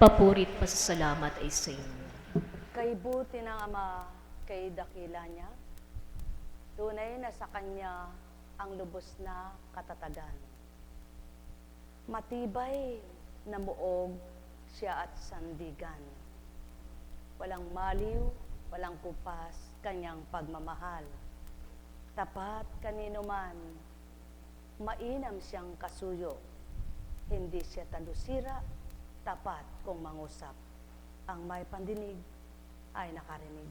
Papurit pasasalamat ay sa iyo. Kay buti ng Ama, kay dakila niya, tunay na sa Kanya ang lubos na katatagan. Matibay na muog siya at sandigan. Walang maliw, walang kupas, Kanyang pagmamahal. Tapat kanino man, mainam siyang kasuyo. Hindi siya tandusira, tapat kung mangusap. Ang may pandinig ay nakarinig.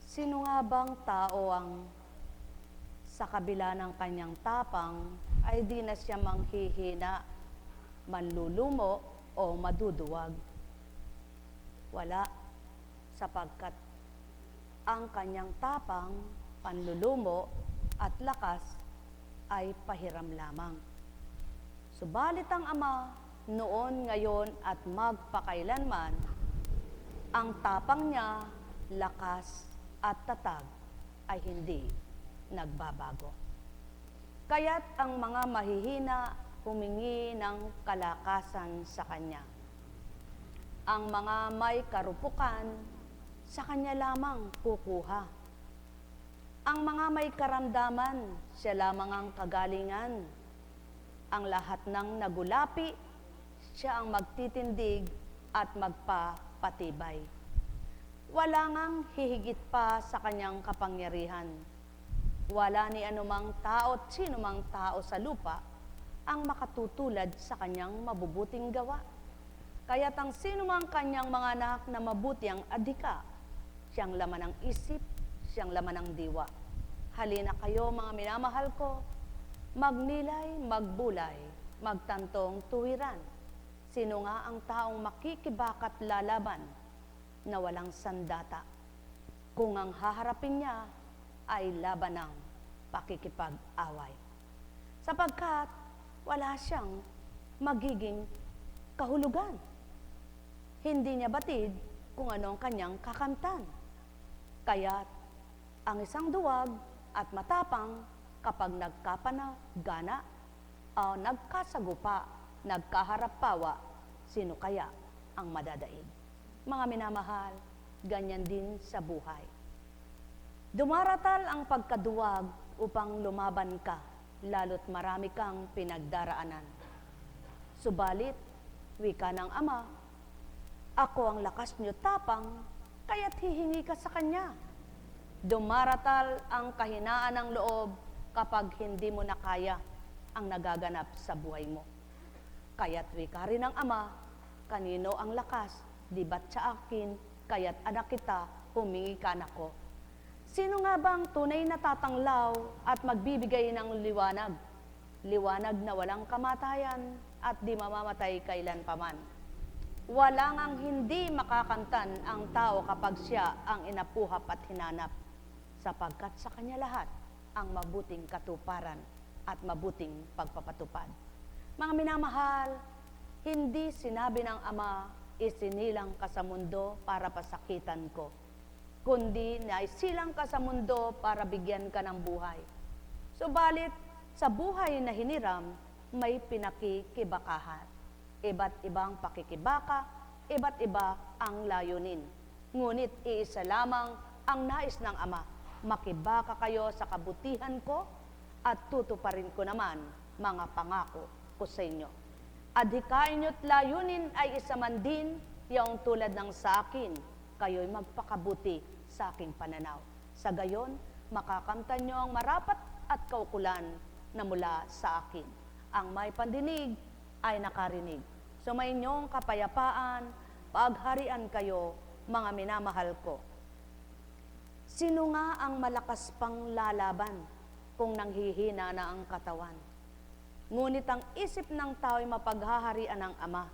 Sino nga bang tao ang sa kabila ng kanyang tapang ay di na siya manghihina, manlulumo o maduduwag? Wala, sapagkat ang kanyang tapang, panlulumo at lakas ay pahiram lamang. Subalit ang Ama, noon, ngayon at magpakailanman, ang tapang niya, lakas at tatag ay hindi nagbabago. Kaya't ang mga mahihina humingi ng kalakasan sa Kanya. Ang mga may karupukan, sa Kanya lamang kukuha. Ang mga may karamdaman, siya lamang ang kagalingan. Ang lahat ng nagulapi, siya ang magtitindig at magpapatibay. Wala ngang hihigit pa sa Kanyang kapangyarihan. Wala ni anumang tao at sinumang tao sa lupa ang makatutulad sa Kanyang mabubuting gawa. Kaya't ang sinumang Kanyang mga anak na mabuti ang adhika, siyang laman ng isip, siyang laman ng diwa. Halina kayo mga minamahal ko, magnilay, magbulay, magtantong tuwiran. Sino nga ang taong makikibakat lalaban na walang sandata, kung ang haharapin niya ay laban ng pakikipag-away. Sapagkat wala siyang magiging kahulugan. Hindi niya batid kung ano ang kanyang kakamtan. Kaya't ang isang duwag at matapang kapag nagkapanagana o nagkasagupa, nagkaharap-pawa, sino kaya ang madadaig? Mga minamahal, ganyan din sa buhay. Dumaratal ang pagkaduwag upang lumaban ka, lalo't marami kang pinagdaraanan. Subalit, wika ng Ama, ako ang lakas niyo tapang, kaya't hihingi ka sa Kanya. Dumaratal ang kahinaan ng loob kapag hindi mo na kaya ang nagaganap sa buhay mo. Kaya't wika rin ng Ama, kanino ang lakas, di ba't sa akin, kaya't anak kita, humingi ka na ko. Sino nga bang tunay na tatanglaw at magbibigay ng liwanag? Liwanag na walang kamatayan at di mamamatay kailan paman. Wala ngang hindi makakantan ang tao kapag siya ang inapuhap at hinanap, sapagkat sa Kanya lahat ang mabuting katuparan at mabuting pagpapatupad. Mga minamahal, hindi sinabi ng Ama, isinilang ka sa mundo para pasakitan ko, kundi naisilang ka sa mundo para bigyan ka ng buhay. Subalit, sa buhay na hiniram, may pinakikibakahan. Iba't ibang pakikibaka, iba't iba ang layunin. Ngunit iisa lamang ang nais ng Ama, makibaka kayo sa kabutihan ko at tutuparin ko naman mga pangako ko sa inyo. Adhikain nyo't layunin ay isa man din, yung tulad ng sa akin, kayo'y magpakabuti sa aking pananaw. Sa gayon, makakamtan nyo ang marapat at kaukulan na mula sa akin. Ang may pandinig ay nakarinig. Sumayinyong kapayapaan, pagharian kayo, mga minamahal ko. Sino nga ang malakas pang lalaban kung nanghihina na ang katawan? Ngunit ang isip ng tao'y mapaghaharian ng Ama.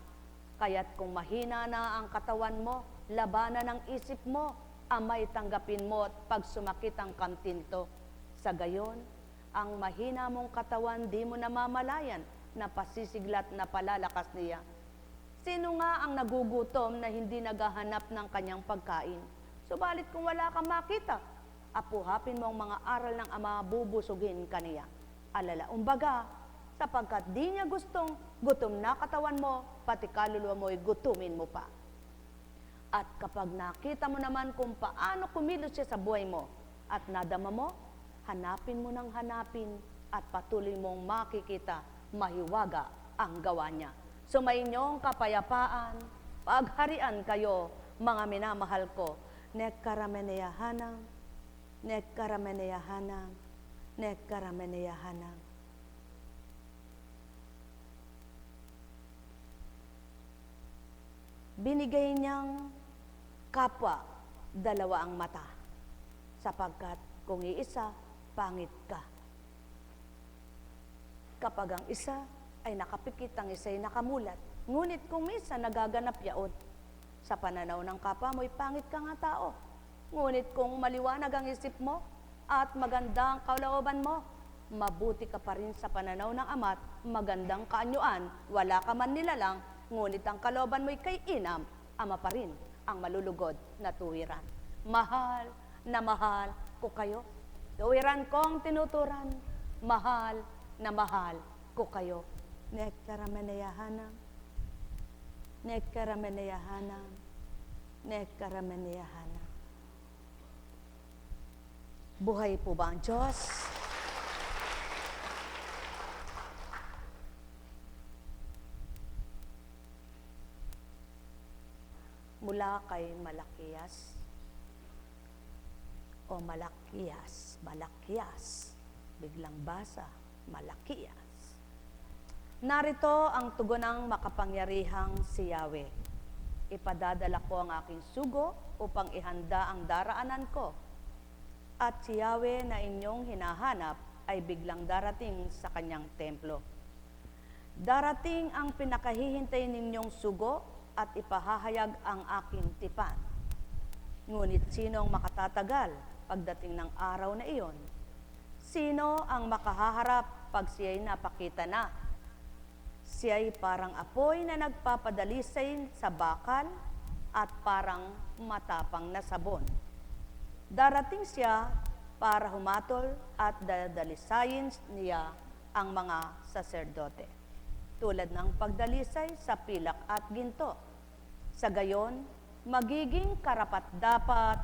Kaya't kung mahina na ang katawan mo, labanan ng isip mo, Ama'y tanggapin mo at pag sumakit ang kantinto. Sa gayon, ang mahina mong katawan di mo namamalayan na pasisiglat na palalakas niya. Sino nga ang nagugutom na hindi naghahanap ng kanyang pagkain? Subalit kung wala kang makita, apuhapin mo ang mga aral ng Ama, bubusugin kaniya. Alala, umbaga, sapagkat di niya gustong gutom na katawan mo, pati kaluluwa mo'y gutumin mo pa. At kapag nakita mo naman kung paano kumilos siya sa buhay mo at nadama mo, hanapin mo ng hanapin at patuloy mong makikita mahiwaga ang gawa niya. Sumainyong kapayapaan, pagharian kayo, mga minamahal ko. Nekkarameneyahanang, nekkarameneyahanang, nekkarameneyahanang. Binigay niyang kapwa, dalawa ang mata, sapagkat kung iisa, pangit ka. Kapag ang isa ay nakapikit, ang isa ay nakamulat. Ngunit kung minsan nagaganap yaon, sa pananaw ng kapwa mo'y pangit ka nga tao. Ngunit kung maliwanag ang isip mo at maganda ang kalooban mo, mabuti ka pa rin sa pananaw ng Ama't magandang kaanyuan, wala ka man nilalang, ngunit ang kalooban mo'y kay Inam, Ama pa rin ang malulugod na tuwiran. Mahal na mahal ko kayo. Tuwiran kong tinuturan, mahal na mahal ko kayo. Nekkarameneyahanang, nekkarameneyahanang, nekkarameneyahanang. Buhay po ba ang Diyos? Mula kay Malakias o Malakias, biglang basa, Malakias. Narito ang tugon ng makapangyarihang si Yahweh. Ipadadala ko ang aking sugo upang ihanda ang daraanan ko. At si Yahweh na inyong hinahanap ay biglang darating sa kanyang templo. Darating ang pinakahihintay ninyong sugo at ipahahayag ang aking tipan. Ngunit sino ang makatatagal pagdating ng araw na iyon? Sino ang makahaharap pag siya'y napakita na? Siya'y parang apoy na nagpapadalisay sa bakal at parang matapang na sabon. Darating siya para humatol at dadalisayin niya ang mga saserdote, tulad ng pagdalisay sa pilak at ginto. Sa gayon, magiging karapat-dapat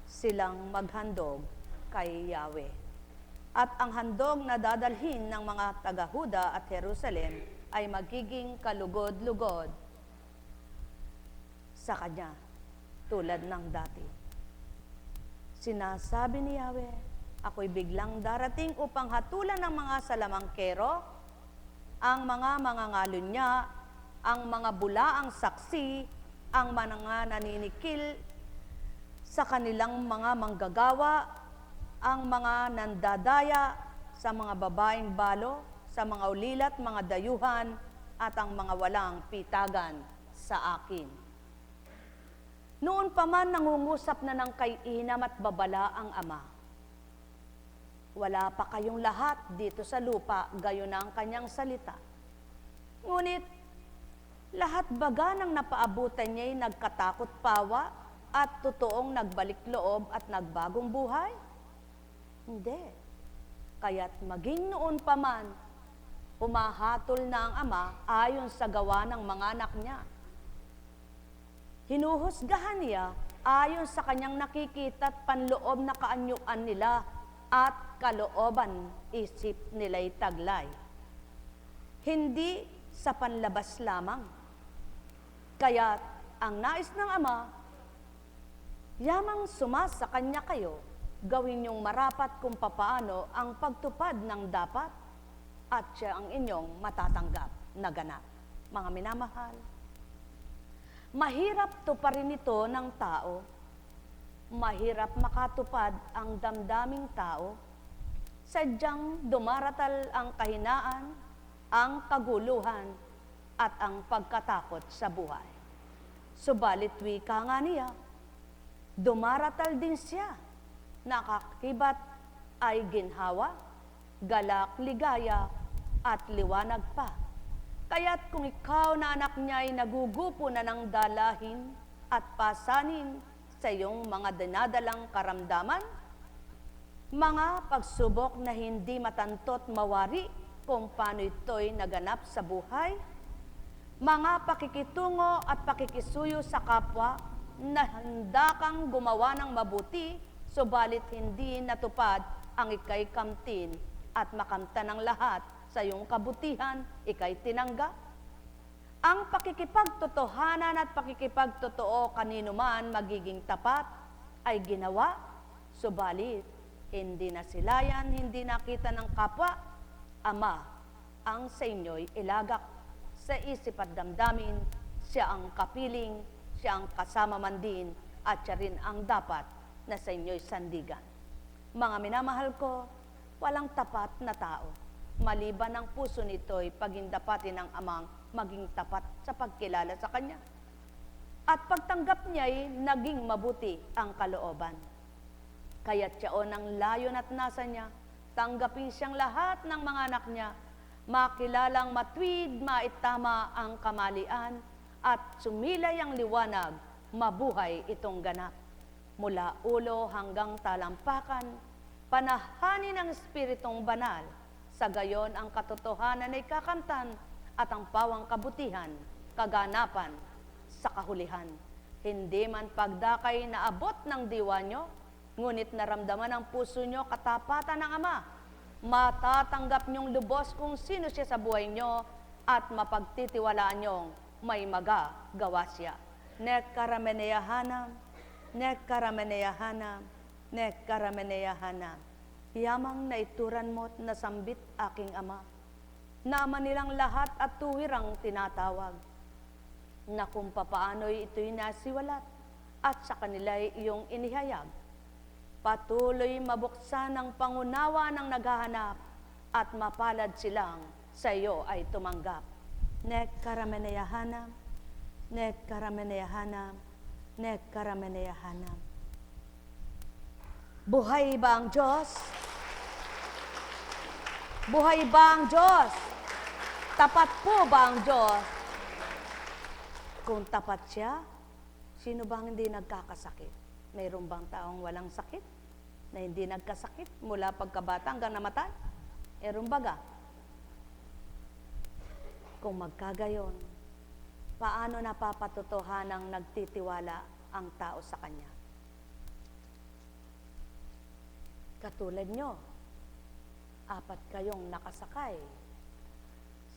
silang maghandog kay Yahweh. At ang handog na dadalhin ng mga taga-Huda at Jerusalem ay magiging kalugod-lugod sa kanya, tulad ng dati. Sinasabi ni Yahweh, ako'y biglang darating upang hatulan ng mga salamangkero, ang mga mangangalon niya, ang mga bulaang saksi, ang mga naninikil sa kanilang mga manggagawa, ang mga nandadaya sa mga babaeng balo, sa mga ulilat, mga dayuhan, at ang mga walang pitagan sa akin. Noon pa man nangungusap na ng kay Inam at babala ang Ama. Wala pa kayong lahat dito sa lupa, gayon na ang kanyang salita. Ngunit, lahat baga ng napaabutan niya'y nagkatakot pawa at totoong nagbalik loob at nagbagong buhay? Hindi. Kaya't maging noon pa man, humahatol na ang Ama ayon sa gawa ng mga anak niya. Hinuhusgahan niya ayon sa kanyang nakikita at panloob na kaanyuan nila at kalooban isip nila'y taglay. Hindi sa panlabas lamang. Kaya't ang nais ng Ama, yamang sumasa kanya kayo, gawin niyong marapat kung papaano ang pagtupad ng dapat at siya ang inyong matatanggap na ganap. Mga minamahal, mahirap tuparin ito ng tao, mahirap makatupad ang damdaming tao, sadyang dumaratal ang kahinaan, ang kaguluhan, at ang pagkatakot sa buhay. Subalit wika nga niya, dumaratal din siya, nakakibat ay ginhawa, galak, ligaya, at liwanag pa. Kaya't kung ikaw na anak niya ay nagugupo na ng dalahin at pasanin sa iyong mga dinadalang karamdaman, mga pagsubok na hindi matantot mawari kung paano ito'y naganap sa buhay, mga pakikitungo at pakikisuyo sa kapwa na handa kang gumawa ng mabuti, subalit hindi natupad ang ika'y kamtin at makamta ng lahat sa iyong kabutihan, ika'y tinanggap. Ang pakikipagtotohanan at pakikipagtotoo kanino man magiging tapat ay ginawa, subalit hindi nasilayan, hindi nakita ng kapwa, Ama, ang sa inyo'y ilagak sa isip at damdamin, siya ang kapiling, siya ang kasama man din, at siya rin ang dapat na sa inyo'y sandigan. Mga minamahal ko, walang tapat na tao. Maliban ang puso nito'y pagindapatin ng Amang maging tapat sa pagkilala sa Kanya. At pagtanggap niya'y naging mabuti ang kalooban. Kaya't siyaon ang layon at nasa niya, tanggapin siyang lahat ng mga anak niya, makilalang matwid, maitama ang kamalian, at sumilay ang liwanag, mabuhay itong ganap. Mula ulo hanggang talampakan, panahanin ang Espiritong Banal, sa gayon ang katotohanan ay kakamtan at ang pawang kabutihan, kaganapan sa kahulihan. Hindi man pagdakay na abot ng diwa nyo, ngunit naramdaman ng puso nyo katapatan ng Ama. Matatanggap nyong lubos kung sino siya sa buhay nyo at mapagtitiwalaan nyong may magagawa siya. Nekkarameneyahanam, nekkarameneyahanam, nekkarameneyahanam. Yamang naituran mo't nasambit aking Ama, na Ama nilang lahat at tuwirang tinatawag, na kung papaano'y ito'y nasiwalat at sa kanila'y iyong inihayag. Patuloy mabuksan ang pangunawa ng naghahanap at mapalad silang sa iyo ay tumanggap. Nekkarameneyahanam, nekkarameneyahanam, nekkarameneyahanam. Buhay ba ang Diyos? Buhay ba ang Diyos? Tapat po ba ang Diyos? Kung tapat siya, sino bang hindi nagkakasakit? Mayroon bang taong walang sakit na hindi nagkasakit mula pagkabata hanggang namatay? Mayroon baga? Kung magkagayon, paano napapatotohanang nagtitiwala ang tao sa Kanya? Katulad nyo, 4 kayong nakasakay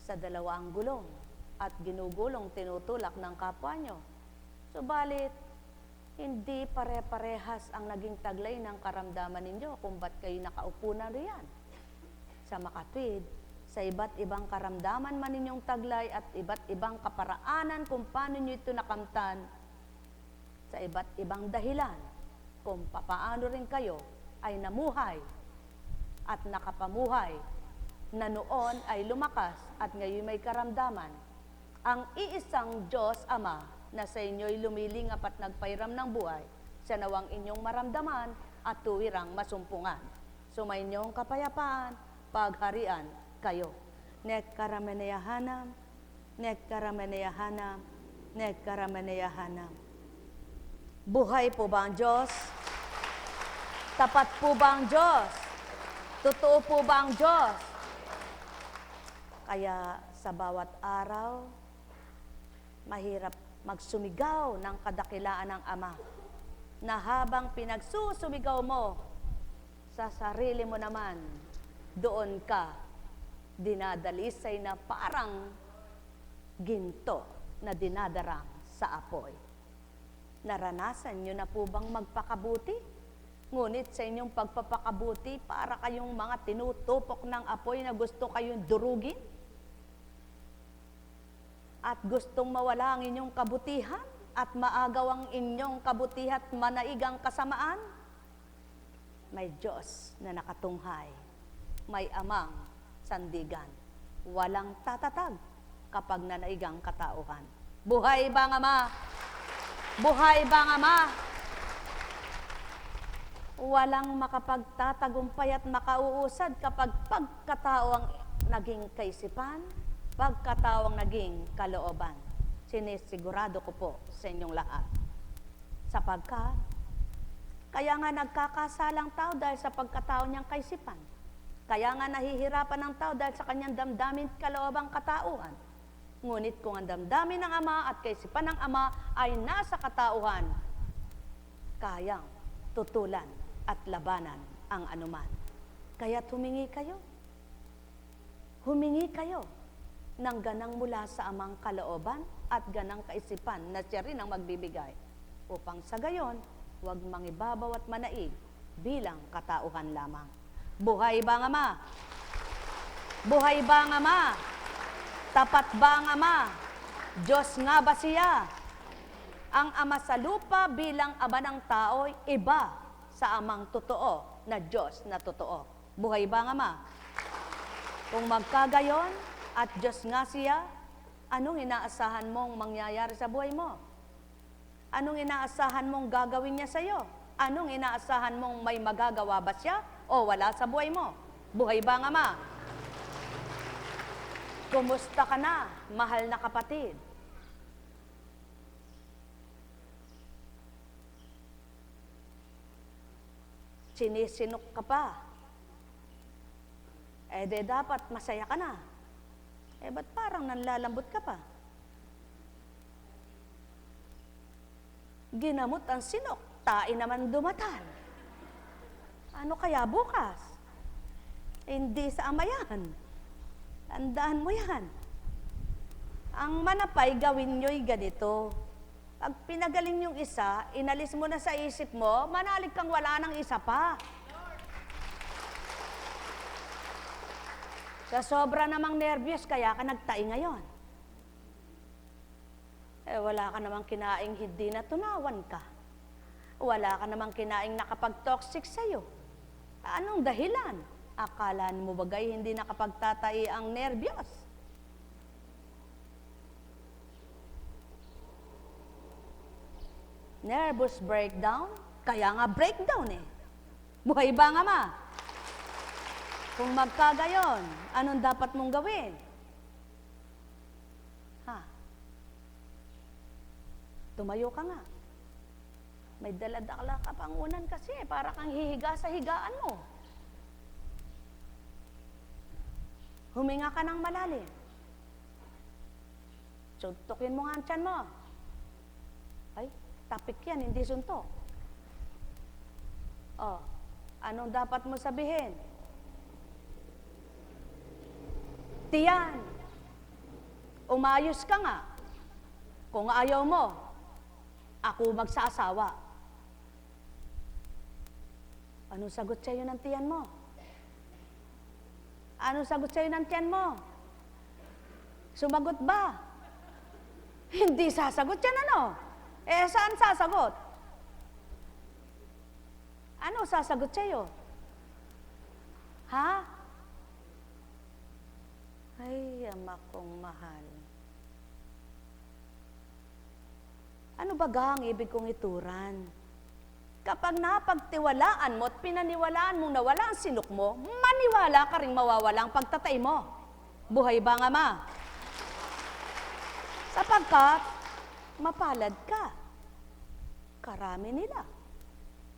sa 2 gulong at ginugulong tinutulak ng kapwa nyo. Subalit, hindi pare-parehas ang naging taglay ng karamdaman ninyo kung ba't kayo nakaupo na riyan. Sa makatwid, sa iba't ibang karamdaman man ninyong taglay at iba't ibang kaparaanan kung paano nyo ito nakamtan, sa iba't ibang dahilan kung papaano rin kayo ay namuhay at nakapamuhay na noon ay lumakas at ngayon may karamdaman. Ang iisang Diyos Ama na sa inyo'y lumilingap at nagpairam ng buhay, sa nawang inyong maramdaman at tuwirang masumpungan. Sumainyong kapayapaan, pagharian kayo. Nekkarameneyahanam, nekkarameneyahanam, nekkarameneyahanam. Buhay po ba ang Diyos? Tapat po ba ang Diyos? Totoo po ba ang Diyos? Kaya sa bawat araw, mahirap magsumigaw ng kadakilaan ng Ama, na habang pinagsusumigaw mo sa sarili mo naman, doon ka dinadalisay na parang ginto na dinadarang sa apoy. Naranasan nyo na po bang magpakabuti? Ngunit sa inyong pagpapakabuti, para kayong mga tinutupok ng apoy na gusto kayong durugin? At gustong mawala ang inyong kabutihan at maagaw ang inyong kabutihan at manaigang kasamaan? May Diyos na nakatunghay, may Amang sandigan, walang tatatag kapag nanaigang katauhan. Buhay ba ang Ama? Buhay ba ang Ama? Walang makapagtatagumpay at makauusad kapag pagkatao ang naging kaisipan, pagkataong naging kalooban. Sinisigurado ko po sa inyong lahat. Sapagkat, kaya nga nagkakasalang tao dahil sa pagkatao niyang kaisipan. Kaya nga nahihirapan ng tao dahil sa kanyang damdamin kaloobang katauhan. Ngunit kung ang damdamin ng Ama at kaisipan ng Ama ay nasa katauhan, kayang tutulan at labanan ang anuman. Kaya't humingi kayo. Humingi kayo ng ganang mula sa Amang kalooban at ganang kaisipan na siya rin ang magbibigay. Upang sa gayon, huwag mangibabaw at manaig bilang katauhan lamang. Buhay ba ang Ama? Buhay ba ang Ama? Tapat ba ang Ama? Diyos nga ba siya? Ang Ama sa lupa bilang Ama ng tao'y iba sa Amang totoo na Diyos na totoo. Buhay ba ang Ama? Kung magkagayon at Diyos nga siya, anong inaasahan mong mangyayari sa buhay mo? Anong inaasahan mong gagawin niya sa iyo? Anong inaasahan mong may magagawa ba siya o wala sa buhay mo? Buhay ba ang Ama? Kumusta ka na, mahal na kapatid? Sinisinok ka pa? Dapat masaya ka na. Ba't parang nanlalambot ka pa? Ginamot ang sinok, tae naman dumatan. Ano kaya bukas? Hindi sa Ama yan. Tandaan mo yan. Ang manapay, gawin nyo'y ganito. Pag pinagaling yung isa, inalis mo na sa isip mo, manalig kang wala ng isa pa. Sa sobra namang nervyos, kaya ka nagtai ngayon. Wala ka namang kinaing hindi na tunawan ka. Wala ka namang kinaing nakapag-toxic sa'yo. Anong dahilan? Akalan mo bagay hindi nakapagtatai ang nervyos? Nervous breakdown? Kaya nga breakdown eh. Buhay ba nga ma? Kung magkagayon, anong dapat mong gawin? Tumayo ka nga. May daladakla ka pangunan kasi, para kang hihiga sa higaan mo. Huminga ka ng malalim. Suntukin mo nga ang tiyan mo. Ay, tapik yan, hindi suntok. Anong dapat mo sabihin? Tiyan, umayos ka nga. Kung ayaw mo, ako magsasawa. Anong sagot sa'yo ng tiyan mo? Anong sagot sa'yo ng tiyan mo? Sumagot ba? Hindi sasagot yan, ano? Saan sasagot? Ano sasagot sa'yo? Ha? Ay, Ama kong mahal. Ano ba ang ibig kong ituran? Kapag napagtiwalaan mo at pinaniwalaan mong nawala ang sinok mo, maniwala ka rin mawawala ang pagtatay mo. Buhay ba nga ma? Sapagkat mapalad ka. Karami nila.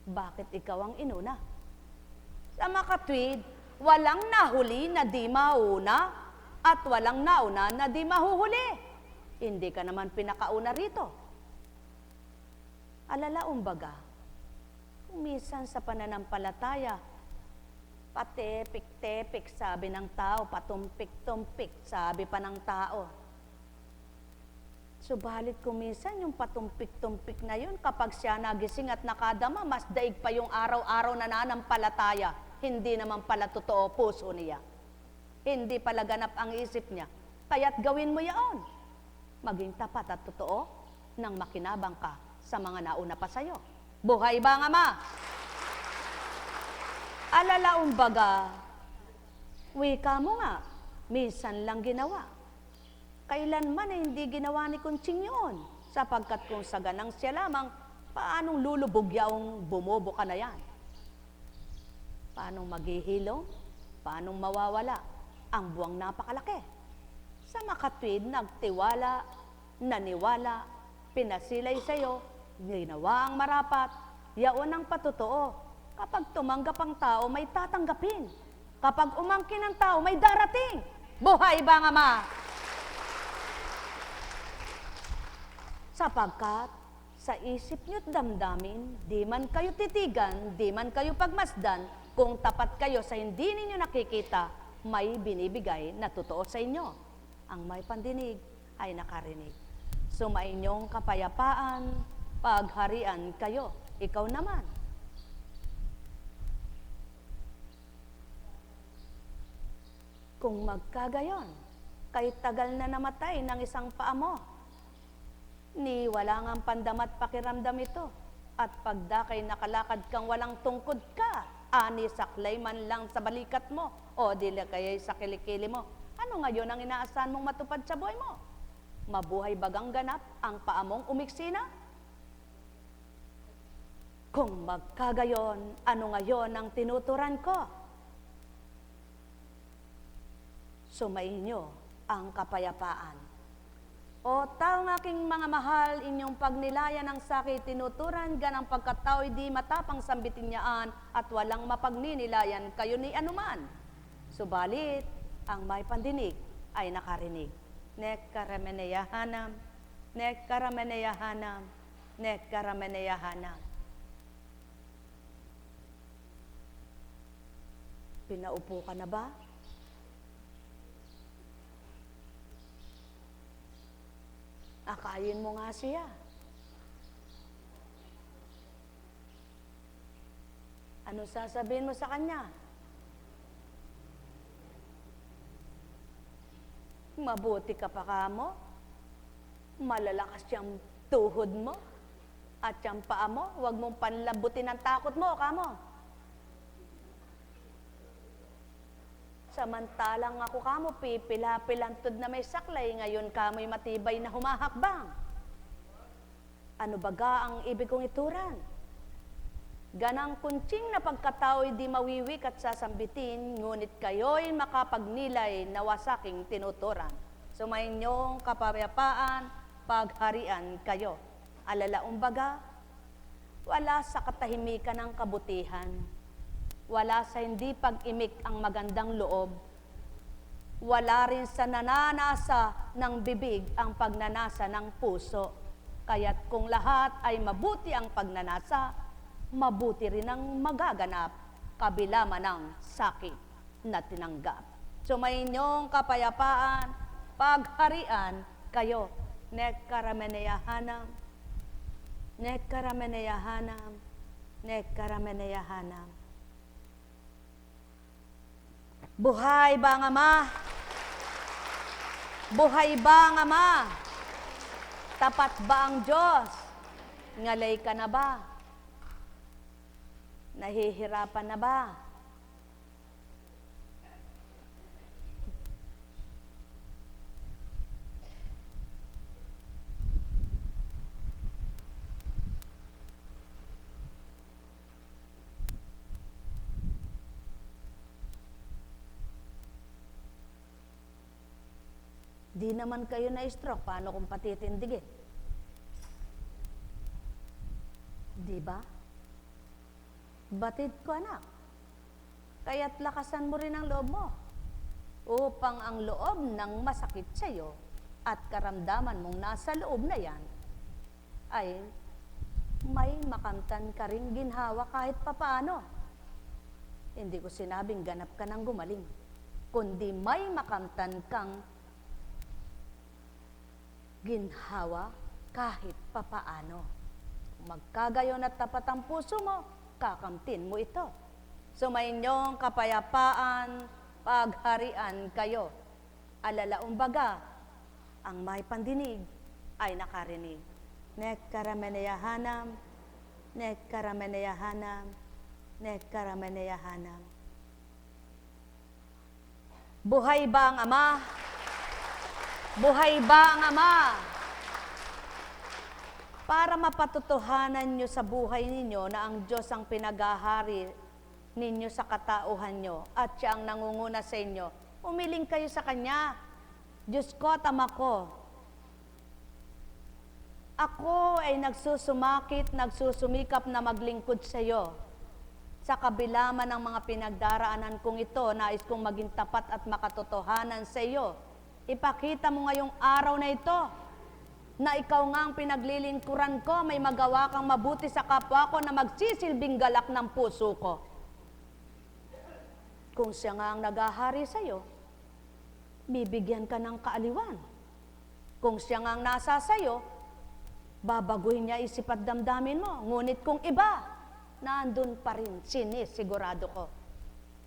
Bakit ikaw ang inuna? Sa makatwid, walang nahuli na di mauna at walang nauna na di mahuhuli. Hindi ka naman pinakauna rito. Alalaong baga, kung minsan sa pananampalataya, patepik-tepik sabi ng tao, patumpik-tumpik sabi pa ng tao. Subalit kung minsan yung patumpik-tumpik na yun, kapag siya nagising at nakadama, mas daig pa yung araw-araw na nananampalataya. Hindi naman pala totoo puso niya. Hindi pala ganap ang isip niya. Kaya't gawin mo yaon. Maging tapat at totoo nang makinabang ka sa mga nauna pa sa'yo. Buhay ba nga ma? Alalaong baga, wika mo nga, minsan lang ginawa. Kailanman ay hindi ginawa ni Kunching yun, sapagkat kung sa ganang siya lamang, paanong lulubog yaong bumubo ka na yan? Paanong maghihilong? Paanong mawawala ang buwang napakalaki? Sa makatwid, nagtiwala, naniwala, pinasilay sa'yo, ginawa ang marapat, yaon ang patotoo. Kapag tumanggap ang tao, may tatanggapin. Kapag umangkin ang tao, may darating. Buhay ba nga ma? Sapagkat sa isip nyo't damdamin, di man kayo titigan, di man kayo pagmasdan, kung tapat kayo sa hindi ninyo nakikita, may binibigay na totoo sa inyo. Ang may pandinig ay nakarinig. Sumainyong kapayapaan, pagharian kayo. Ikaw naman. Kung magkagayon, kay tagal na namatay ng isang paa mo, ni wala ngang pandamat pakiramdam ito, at pagdakay nakalakad kang walang tungkod ka, ani saklay man lang sa balikat mo, o dili kaya'y sa kilikili mo, ano ngayon ang inaasahan mong matupad sa buhay mo? Mabuhay bagang ganap ang paa mong umiksina? Kung magkagayon, ano ngayon ang tinuturan ko? Sumainyo ang kapayapaan. O taong aking mga mahal, inyong pagnilayan ng sakit, tinuturan ganang pagkatao'y di matapang sambitin niyaan at walang mapagninilayan kayo ni anuman. Subalit, ang may pandinig ay nakarinig. Nekkarameneyahanam, nekkarameneyahanam, nekkarameneyahanam. Pinaupo ka na ba? Akayin mo nga siya. Ano sasabihin mo sa kanya? Mabuti ka pa kamo? Malalakas siyang tuhod mo? At siyang paa mo? Huwag mong panlabutin ang takot mo, kamo. Samantalang ako kamo, pipila-pilantod na may saklay, ngayon kamo'y matibay na humahakbang. Ano baga ang ibig kong ituran? Ganang kuntsing na pagkatao'y di mawiwik at sasambitin, ngunit kayo'y makapagnilay na wasaking tinuturan. Sumainyong kapayapaan, pagharian kayo. Alalaong baga, wala sa katahimikan ng kabutihan. Wala sa hindi pag-imik ang magandang loob. Wala rin sa nananasa ng bibig ang pagnanasa ng puso. Kaya't kung lahat ay mabuti ang pagnanasa, mabuti rin ang magaganap, kabila man ng sakit na tinanggap. Sumainyong kapayapaan, pagharian kayo. Nekkarameneyahanam, nekkarameneyahanam, nekkarameneyahanam. Buhay ba ang Ama? Buhay ba ang Ama? Tapat ba ang Diyos? Ngalay ka na ba? Nahihirapan na ba? Di naman kayo na-stroke, paano kung patitindigin? Di ba? Batid ko, anak. Kaya't lakasan mo rin ang loob mo upang ang loob ng masakit sa'yo at karamdaman mong nasa loob na yan ay may makamtan ka rin ginhawa kahit papaano. Hindi ko sinabing ganap ka ng gumaling, kundi may makamtan kang ginhawa kahit papaano. Magkagayon at tapat ang puso mo, kakamtin mo ito. Sumainyong kapayapaan, pagharian kayo. Alalaong baga, ang may pandinig ay nakarinig. Nekkarameneyahanam, nekkarameneyahanam, nekkarameneyahanam. Buhay ba ang Ama? Buhay ba ang Ama? Para mapatutuhanan nyo sa buhay ninyo na ang Diyos ang pinagahari ninyo sa katauhan nyo at siya ang nangunguna sa inyo, umiling kayo sa Kanya. Diyos ko, Ama ko, ako ay nagsusumakit, nagsusumikap na maglingkod sa iyo. Sa kabila man ng mga pinagdaraanan kong ito, nais kong maging tapat at makatotohanan sa iyo. Ipakita mo ngayong araw na ito, na ikaw nga ang pinaglilingkuran ko, may magawa kang mabuti sa kapwa ko na magsisilbing galak ng puso ko. Kung siya nga ang naghahari sa iyo, bibigyan ka ng kaaliwan. Kung siya nga ang nasa sa iyo, babaguhin niya isip at damdamin mo. Ngunit kung iba, nandun pa rin, sigurado ko.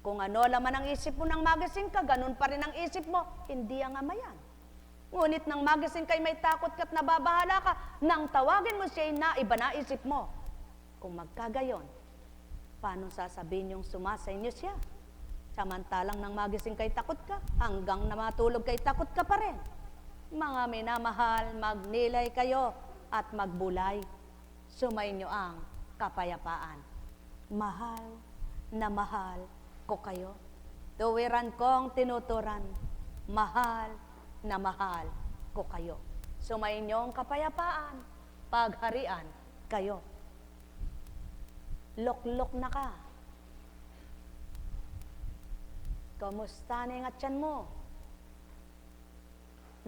Kung ano laman ang isip mo nang magising ka, ganun pa rin ang isip mo, hindi ang ama yan. Ngunit nang magising ka'y may takot ka't nababahala ka, nang tawagin mo siya na iba na isip mo. Kung magkagayon, paano sasabihin yung sumasa inyo siya? Samantalang nang magising kay takot ka, hanggang na matulog kay takot ka pa rin. Mga minamahal, magnilay kayo at magbulay. Sumainyo ang kapayapaan. Mahal na mahal ko kayo. Tuwiran kong tinuturan. Mahal na mahal ko kayo. Sumainyo ang kapayapaan. Pagharian kayo. Loklok na ka. Kamusta na yung atyan mo?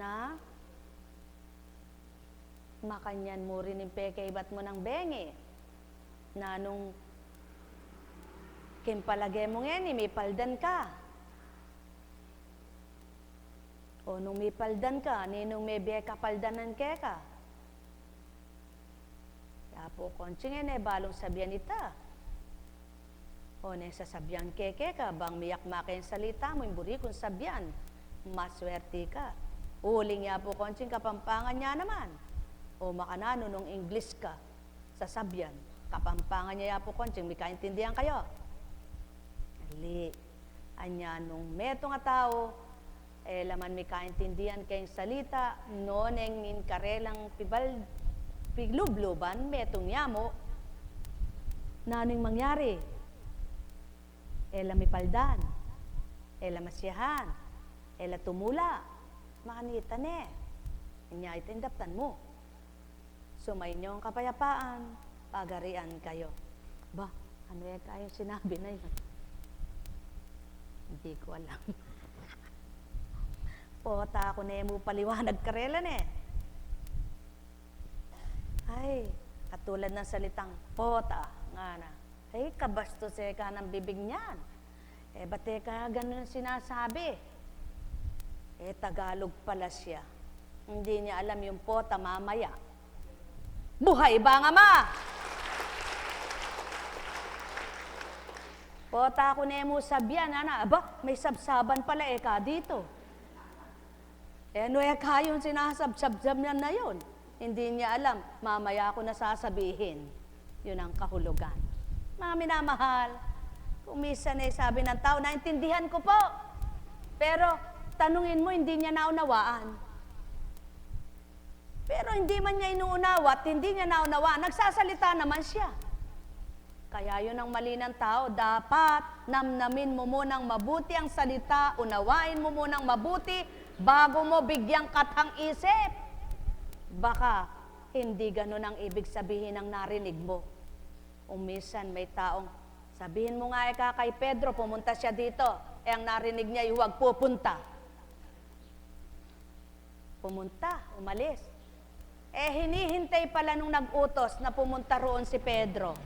Na? Makanyan mo rin yung peke, ibat mo ng bengi. Na nung kimpalagay mo ngayon, may paldan ka. O nung may paldan ka, ninong may beka paldanan ke ka. Kaya po, kontsing balong sabihan ita. O sasabihan keke ka, bang miyak makin salita mo, yung buri kung sabihan, maswerte ka. Uling ya po, kontsing kapampangan niya naman. O makanano nung English ka, sasabihan, kapampangan niya ya po, kontsing, may kaintindihan kayo. Ali, anya nung meto nga tao, laman may kaintindihan kayong salita, noneng nin karelang piglubluban, metong yamo, naning mangyari, may paldan, masyahan, tumula, makanita ne, inya itindaptan mo. Sumainyo ang kapayapaan, pagarian kayo. Ba, ano yan kayo sinabi na yun? Hindi ko alam. Pota ako na mo paliwanag karelan eh. Ay, katulad ng salitang pota, nga na. Ay, kabastos ka ng bibig niyan. Bate ka ganun sinasabi? Tagalog pala siya. Hindi niya alam yung pota mamaya. Buhay ba nga ma? Pota ako na mo sabihan, aba, may sabsaban pala ka dito. Ano kayo yung sinasabsab niyan na yun? Hindi niya alam, mamaya ako na sasabihin. Yun ang kahulugan. Mga minamahal, kung minsan sabi ng tao, naintindihan ko po. Pero tanungin mo, hindi niya naunawaan. Pero hindi man niya inuunawa at hindi niya naunawaan, nagsasalita naman siya. Kaya yun ang mali ng tao, dapat namnamin mo munang mabuti ang salita, unawain mo munang mabuti bago mo bigyang katang isip. Baka hindi ganun ang ibig sabihin ng narinig mo. Minsan may taong, sabihin mo nga kay Pedro, pumunta siya dito. Ang narinig niya, huwag pupunta. Pumunta, umalis. Hinihintay pala nung nag-utos na pumunta roon si Pedro.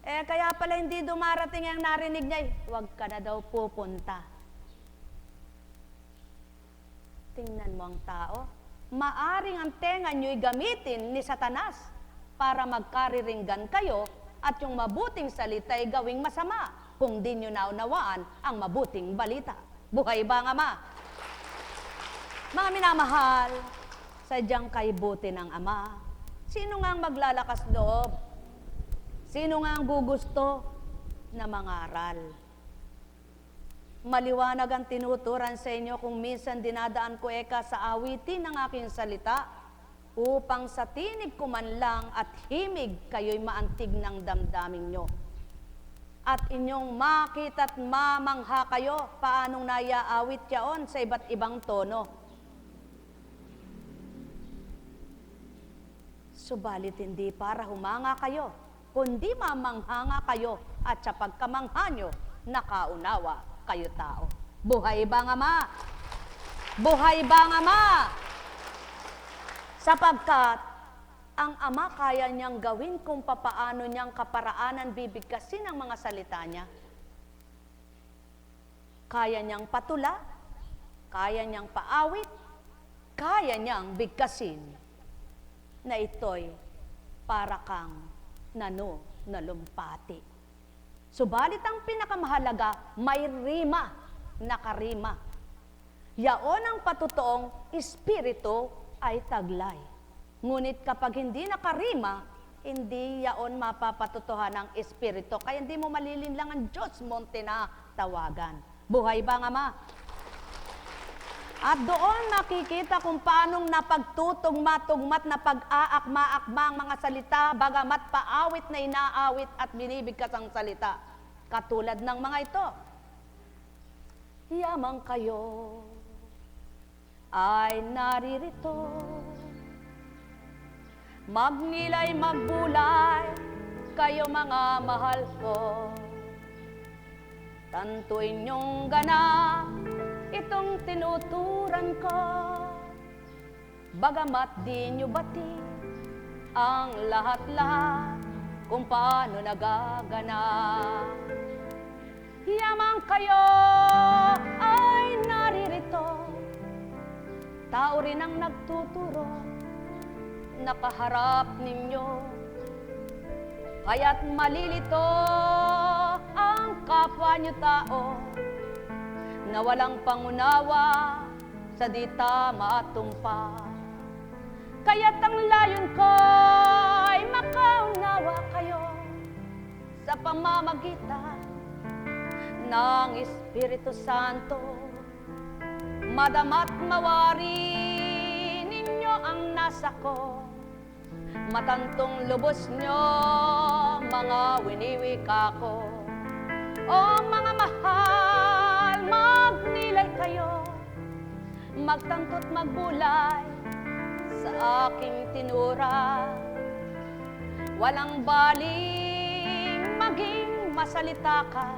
Kaya pala hindi dumarating ang narinig niya, huwag ka na daw pupunta. Tingnan mo ang tao. Maaring ang tenga nyo'y gamitin ni Satanas para magkariringgan kayo at yung mabuting salita ay gawing masama kung di nyo naunawaan ang mabuting balita. Buhay ba nga ma? Mga minamahal, sadyang kaibuti ng Ama. Sino nga ang maglalakas loob? Sino nga ang gugusto na mangaral? Maliwanag ang tinuturan sa inyo kung minsan dinadaan ko sa awitin ng aking salita upang sa tinig ko man lang at himig kayo'y maantig ng damdamin nyo. At inyong makita't mamangha kayo paanong naiaawit yaon sa iba't ibang tono. Subalit hindi para humanga kayo, kundi mamangha nga kayo at sa pagkamangha nyo, nakaunawa kayo tao. Buhay ba nga ma? Buhay ba nga ma? Sapagkat ang Ama kaya niyang gawin kung papaano niyang kaparaanan bibigkasin ang mga salita niya. Kaya niyang patula, kaya niyang paawit, kaya niyang bigkasin na ito'y para kang nalumpati. Subalit ang pinakamahalaga, may rima, nakarima. Yaon ang patutoong espiritu ay taglay. Ngunit kapag hindi nakarima, hindi yaon mapapatutuhan ng espiritu. Kaya hindi mo malilinlang ang Diyos mong tinatawagan. Buhay ba nga ma? At doon makikita kung paanong napagtutugma-tugmat na pag-aakma-akma ang mga salita, bagamat paawit na inaawit at binibigkas ang salita. Katulad ng mga ito. Yamang kayo ay naririto, magnilay magbulay, kayo mga mahal ko. Tanto inyong ganap, itong tinuturan ko, bagamat di nyo bati ang lahat-lahat kung paano nagaganap. Yamang kayo ay naririto, tao rin ang nagtuturo, nakaharap ninyo, kaya't malilito ang kapwa nyo tao, na walang pangunawa sa di tama at tumpa. Kaya't ang layon ko ay makaunawa kayo sa pamamagitan ng Espiritu Santo. Madama't mawari ninyo ang nasa ko, matantong lubos nyo mga winiwika ko. O mga mahal, magnilay kayo, magtanto't magbulay sa aking tinura. Walang baling maging masalita ka,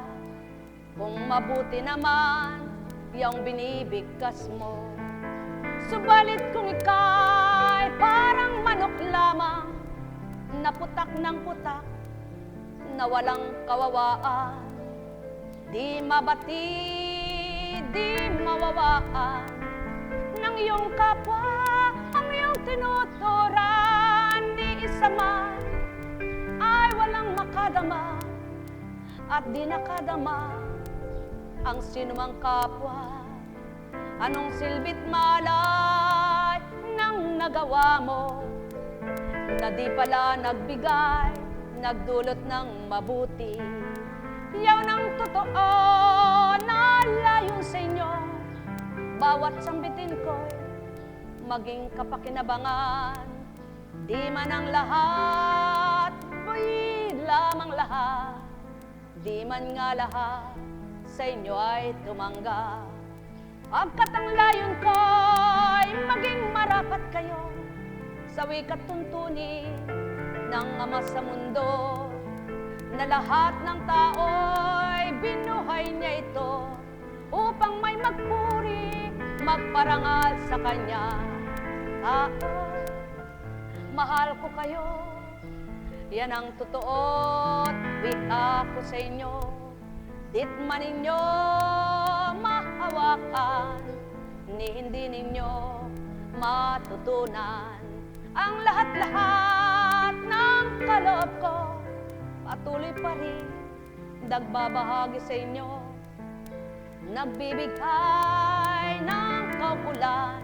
kung mabuti naman yung binibigkas mo. Subalit kung ika'y parang manok lamang, na putak ng putak, na walang kawawaan, di mabati, di mawawaan ng iyong kapwa, ang iyong tinuturan, di isa man ay walang makadama, at di nakadama ang sinumang kapwa. Anong silbit malay ng nagawa mo, na di pala nagbigay, nagdulot ng mabuti. Yaw ng totoo na layon sa inyo, bawat sambitin ko'y maging kapakinabangan. Di man ang lahat, buhay lamang lahat, di man nga lahat sa inyo ay tumanggap. Pagkat ang layon ko'y maging marapat kayo sa wikat tuntunin ng Ama sa mundo, na lahat ng tao'y binuhay niya ito upang may magpuri, magparangal sa Kanya. Mahal ko kayo, yan ang totoo't wika ko sa inyo. Dit man ninyo mahawakan, ni hindi ninyo matutunan ang lahat-lahat ng kaloob ko. Patuloy pa rin nagbabahagi sa inyo, nagbibigay ng kaukulan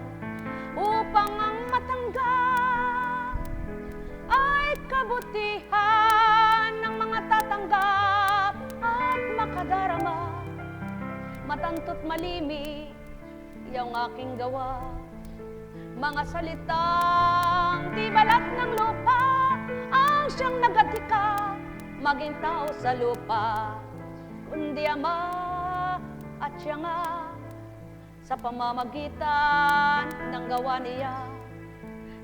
upang ang matanggap ay kabutihan ng mga tatanggap at makadarama. Matanto't malimi yung aking gawa, mga salitang di balat ng lupa ang siyang nagadika, maging tao sa lupa. kundi Ama at siya nga sa pamamagitan ng gawa niya,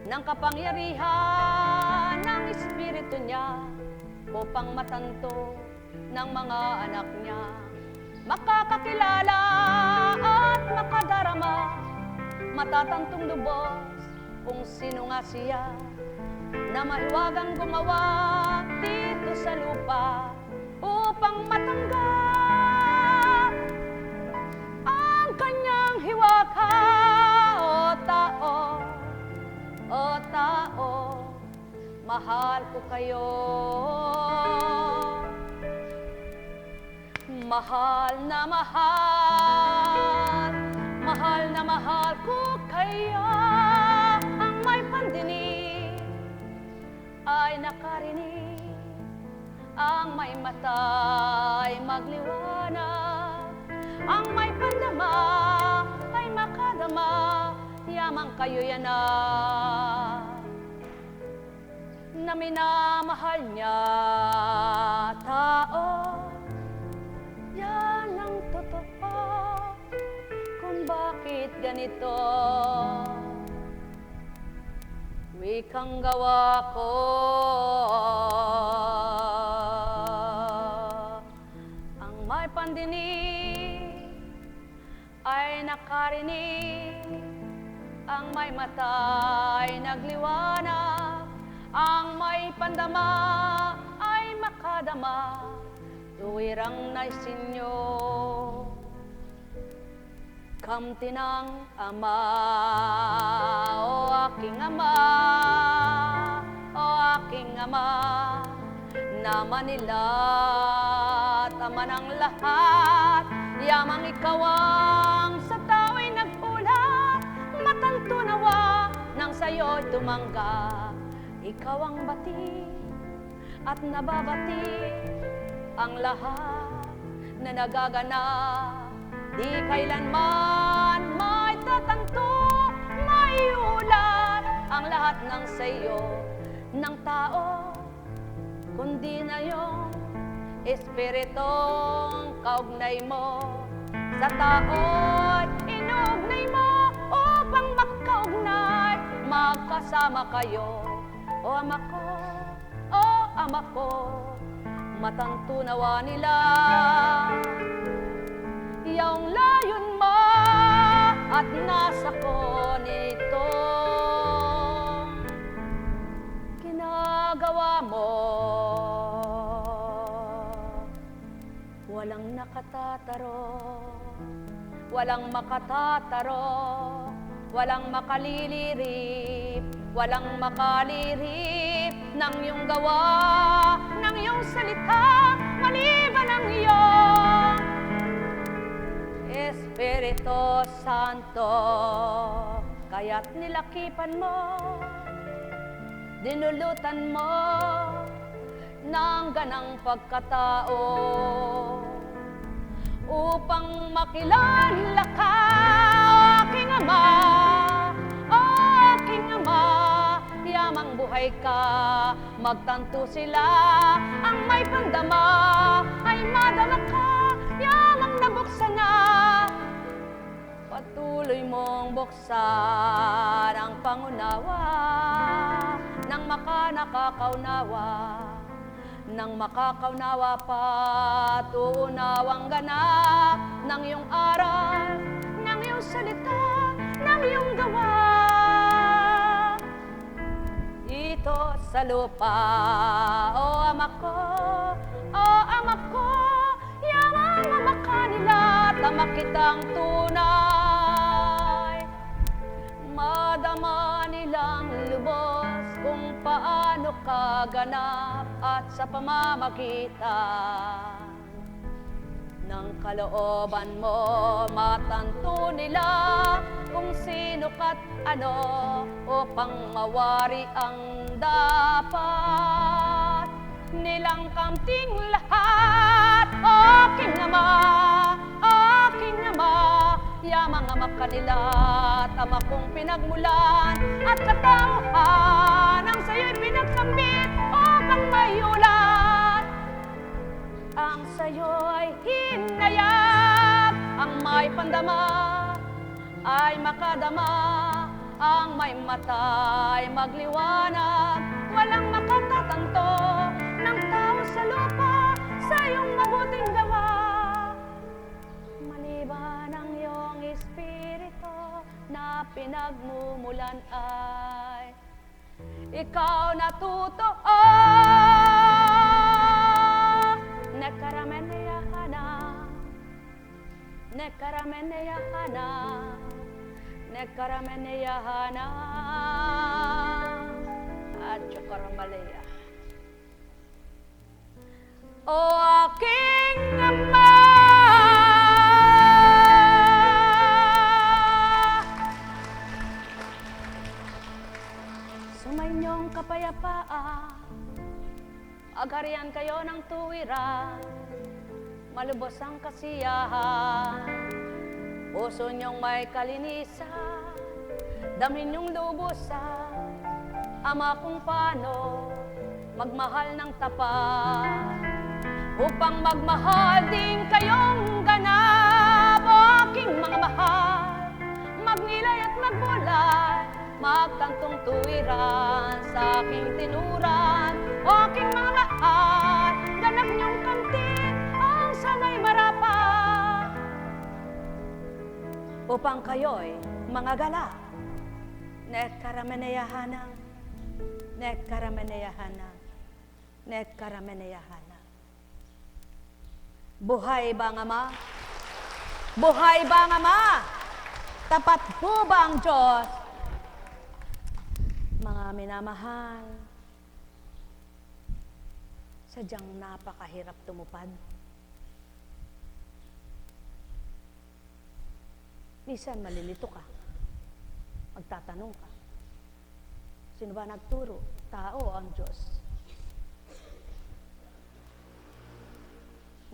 ng kapangyarihan ng Espiritu niya, upang matanto ng mga anak niya, makakakilala at makadarama, matatantong lubos kung sino nga siya, na mahiwagang gumawa dito sa lupa upang matanggap ang kanyang hiwaga. O tao, mahal ko kayo, mahal na mahal ko kayo. Ang may pandinig ay nakarinig, ang may mata ay magliwanag, ang may pandama ay makadama, yamang kayo yan na minamahal niya. Tao, yan ang totoo kung bakit ganito wikang gawa ko. Ang may pandinig ay nakarinig, ang may mata ay nagliwanag, ang may pandama ay makadama, tuwirang naisinyo. Kamti ng Ama, o aking Ama, o aking Ama, na Manila, Ama ng lahat, yamang ikaw ang sa tao'y nagpula, matanto nawa nang sa'yo'y tumangga. Ikaw ang bati at nababati ang lahat na nagaganap, di kailanman may tatanto, may ulat ang lahat ng sa'yo ng tao, kundi na yung Espiritong kaugnay mo sa tao't inuugnay mo upang magkaugnay, magkasama kayo. O Ama ko, o Ama ko, matantunawa nila iyong layon mo at nasa ko nito ginagawa mo. Walang nakatataro, walang makatataro, walang makalilirip, walang makalirip ng iyong gawa, ng iyong salita, maliban ang iyong Espiritu Santo. Kaya't nilakipan mo, dinulutan mo ng ganang pagkatao, upang makilala ka, aking Ama, o aking Ama, yamang buhay ka, magtanto sila, ang may pandama ay madama ka, yamang nabuksan na, patuloy mong buksan ang pangunawa, nang nakakaunawa, nang makakaunawa pa, tuunawang ganap ng iyong aral, ng iyong salita, ng iyong gawa. Ito sa lupa, o Ama ko, o Ama ko, yamang Ama ka nila, tama kitang tunay. Madama nilang lubos kung paano ka ganap, at sa pamamagitan ng kalooban mo, matanto nila kung sino ka't ano, upang mawari ang dapat nilang kamting lahat. Aking Ama, aking Ama, yamang Ama kanila, tama kong pinagmulan, at katauhan ang sa'yo'y pinagkambit upang mayulat ang sa'yo'y hinayang, ang may pandama ay makadama, ang may mata'y magliwanag, walang makatatanto ng tao sa lupa sa iyong mabuting gawa. Maliban ang iyong espiritu na pinagmumulan ay ikaw natutuo. Nekarameneyahana, nekarameneyahana, nekarameneyahana, at Chokaramalaya. O aking Ama, sumainyong kapayapaan, agharian kayo ng tuwiran, malubos ang kasiyahan, puso niyong may kalinisan, damin niyong lubusan, Ama kung paano magmahal ng tapat, upang magmahal din kayong ganap. O aking mga mahal, magnilay at magbulay, magtantong tuwiran sa aking tinuran. O aking mga mahal, ganap niyong kamtin ang sanay marapat, upang kayo'y mga gala. Nekarameneyahana, nekarameneyahana, nekarameneyahana. Buhay ba ang Ama? Buhay ba ang Ama? Tapat po ba ang Diyos? Mga minamahal, sadyang napakahirap tumupad. Minsan malilito ka, magtatanong ka, sino ba nagturo? Tao o ang Diyos?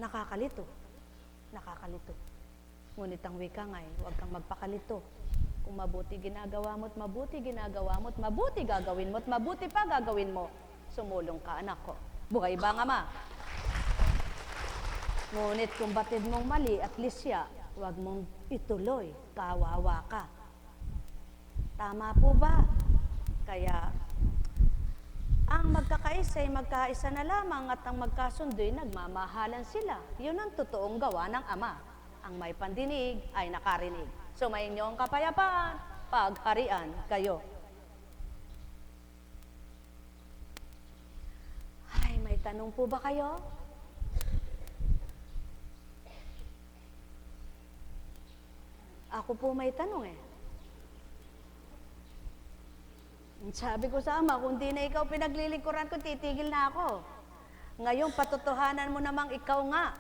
Nakakalito, nakakalito. Ngunit ang wika nga'y, huwag kang magpakalito. Kung mabuti ginagawa mo't mabuti ginagawa mo't mabuti gagawin mo't mabuti pa gagawin mo, sumulong ka, anak ko. Buhay ba ang Ama? Ngunit kung batid mong mali at lisya, huwag mong ituloy, kawawa ka. Tama po ba? Kaya, ang magkakaisa ay magkaisa na lamang at ang magkasundo'y nagmamahalan sila. Yun ang totoong gawa ng Ama. Ang may pandinig ay nakarinig. Sumayin niyo ang kapayapaan, pagharian kayo. Ay, may tanong po ba kayo? Ako po may tanong eh. Sabi ko sa Ama, kung di na ikaw pinaglilingkuran ko, titigil na ako. Ngayon, patotohanan mo namang ikaw nga.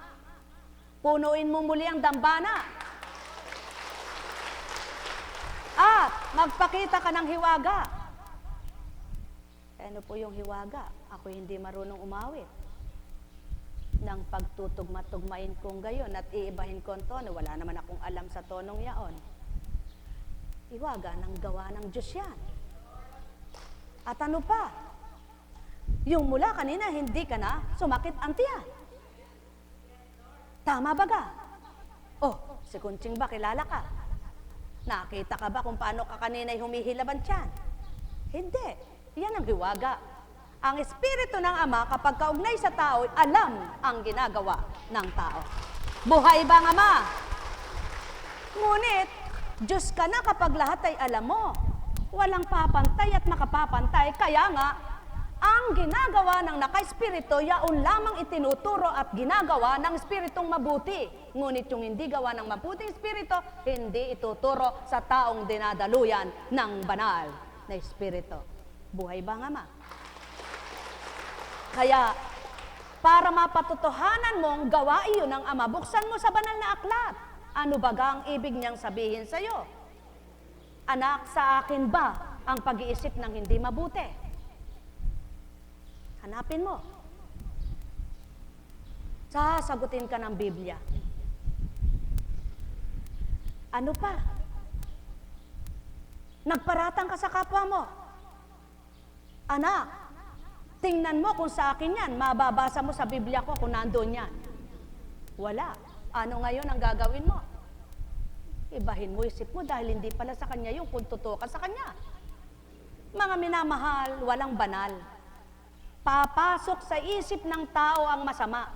Punuin mo muli ang dambana. At magpakita ka ng hiwaga. Ano po yung hiwaga? Ako hindi marunong umawit. Nang pagtutugma-tugmain kong gayon at iibahin ko ang tono, wala naman akong alam sa tonong yaon. Hiwaga ng gawa ng Diyos yan. At ano pa? Yung mula kanina, hindi ka na sumakit ang tiyan. Tama ba ka? Oh, si Kunching ba, kilala ka? Nakita ka ba kung paano ka kanina'y humihilaban tiyan? Hindi. Yan ang hiwaga. Ang Espiritu ng Ama, kapag kaugnay sa tao, alam ang ginagawa ng tao. Buhay ba ang Ama? Ngunit, Diyos ka na kapag lahat ay alam mo. Walang papantay at makapapantay, kaya nga, ang ginagawa ng naka-espiritu, yaon lamang itinuturo at ginagawa ng espiritong mabuti. Ngunit yung hindi gawa ng mabuting espiritu, hindi ituturo sa taong dinadaluyan ng banal na espiritu. Buhay ba ang Ama? Kaya, para mapatotohanan mong gawa iyon ng Ama, buksan mo sa banal na aklat. Ano baga ang ibig niyang sabihin sa iyo? Anak, sa akin ba ang pag-iisip ng hindi mabuti? Hanapin mo. Sasagutin ka ng Biblia. Ano pa? Nagparatang ka sa kapwa mo. Anak, tingnan mo kung sa akin yan, mababasa mo sa Biblia ko kung nandoon yan. Wala. Ano ngayon ang gagawin mo? Ibahin mo isip mo dahil hindi pala sa kanya yung kung totoo ka sa kanya. Mga minamahal, walang banal. Papasok sa isip ng tao ang masama.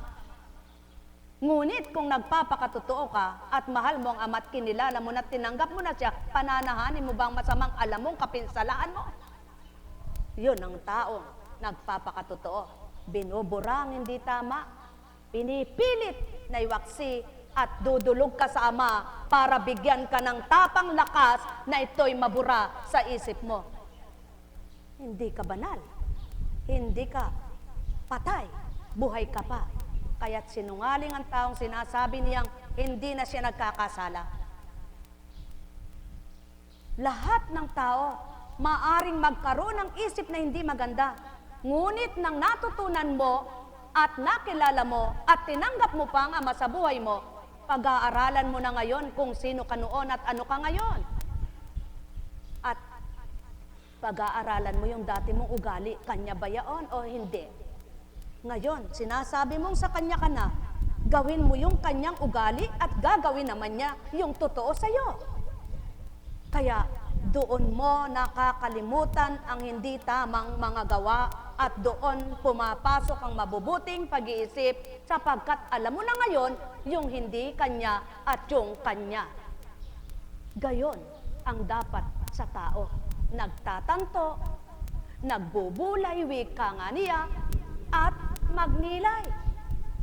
Ngunit kung nagpapakatotoo ka at mahal mo ang ama't kinilala mo na tinanggap mo na siya, pananahanin mo ba ang masamang alam mong kapinsalaan mo? Yun ang tao, nagpapakatotoo. Binubura ang hindi tama, pinipilit na iwaksi at dudulog ka sa Ama para bigyan ka ng tapang lakas na ito'y mabura sa isip mo. Hindi ka banal, hindi ka patay, buhay ka pa. Kaya't sinungaling ang taong sinasabi niyang hindi na siya nagkakasala. Lahat ng tao maaring magkaroon ng isip na hindi maganda. Ngunit nang natutunan mo at nakilala mo at tinanggap mo pa ang Ama sa buhay mo, pag-aaralan mo na ngayon kung sino ka noon at ano ka ngayon. At pag-aaralan mo yung dati mong ugali, kanya ba yaon o hindi? Ngayon, sinasabi mong sa kanya ka na, gawin mo yung kanyang ugali at gagawin naman niya yung totoo sa'yo. Kaya doon mo nakakalimutan ang hindi tamang mga gawa at doon pumapasok ang mabubuting pag-iisip sapagkat alam mo na ngayon yung hindi kanya at yung kanya. Gayon ang dapat sa tao. Nagtatanto, nagbubulay, wika nga niya, at magnilay.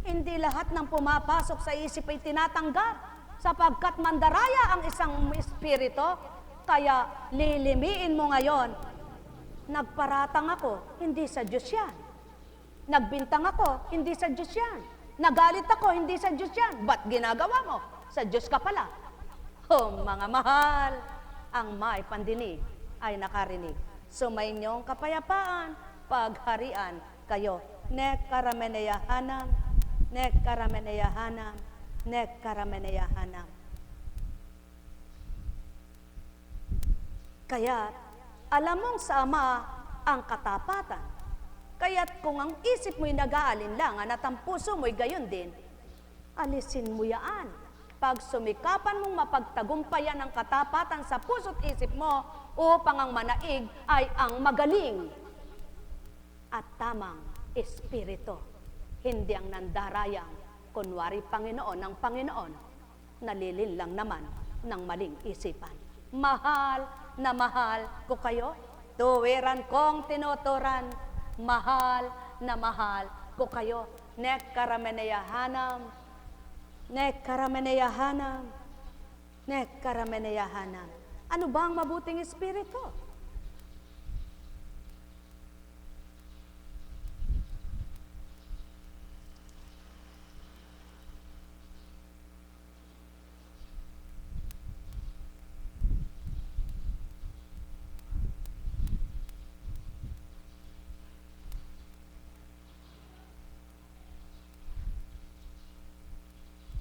Hindi lahat ng pumapasok sa isip ay tinatanggap sapagkat mandaraya ang isang espiritu. Kaya lilimiin mo ngayon, nagparatang ako, hindi sa Diyos yan. Nagbintang ako, hindi sa Diyos yan. Nagalit ako, hindi sa Diyos yan. Ba't ginagawa mo? Sa Diyos ka pala. Oh, mga mahal, ang may pandinig ay nakarinig. Sumayinyong kapayapaan, pagharian kayo. Nek karameneyahanam, nek karameneyahanam, nek karameneyahanam. Kaya, alam mong sa Ama ang katapatan. Kaya't kung ang isip mo'y nag-aalinlangan at ang puso mo'y gayon din, alisin mo yaan. Pag sumikapan mong mapagtagumpayan ang katapatan sa puso't isip mo upang ang manaig ay ang magaling at tamang espiritu. Hindi ang nandarayang, kunwari Panginoon ng Panginoon, nalilin lang naman ng maling isipan. Mahal na mahal ko kayo, tuwiran kong tinuturan, mahal na mahal ko kayo. Nek karameneyahanam, nek karameneyahanam, nek karameneyahanam. Ano ba ang mabuting espiritu?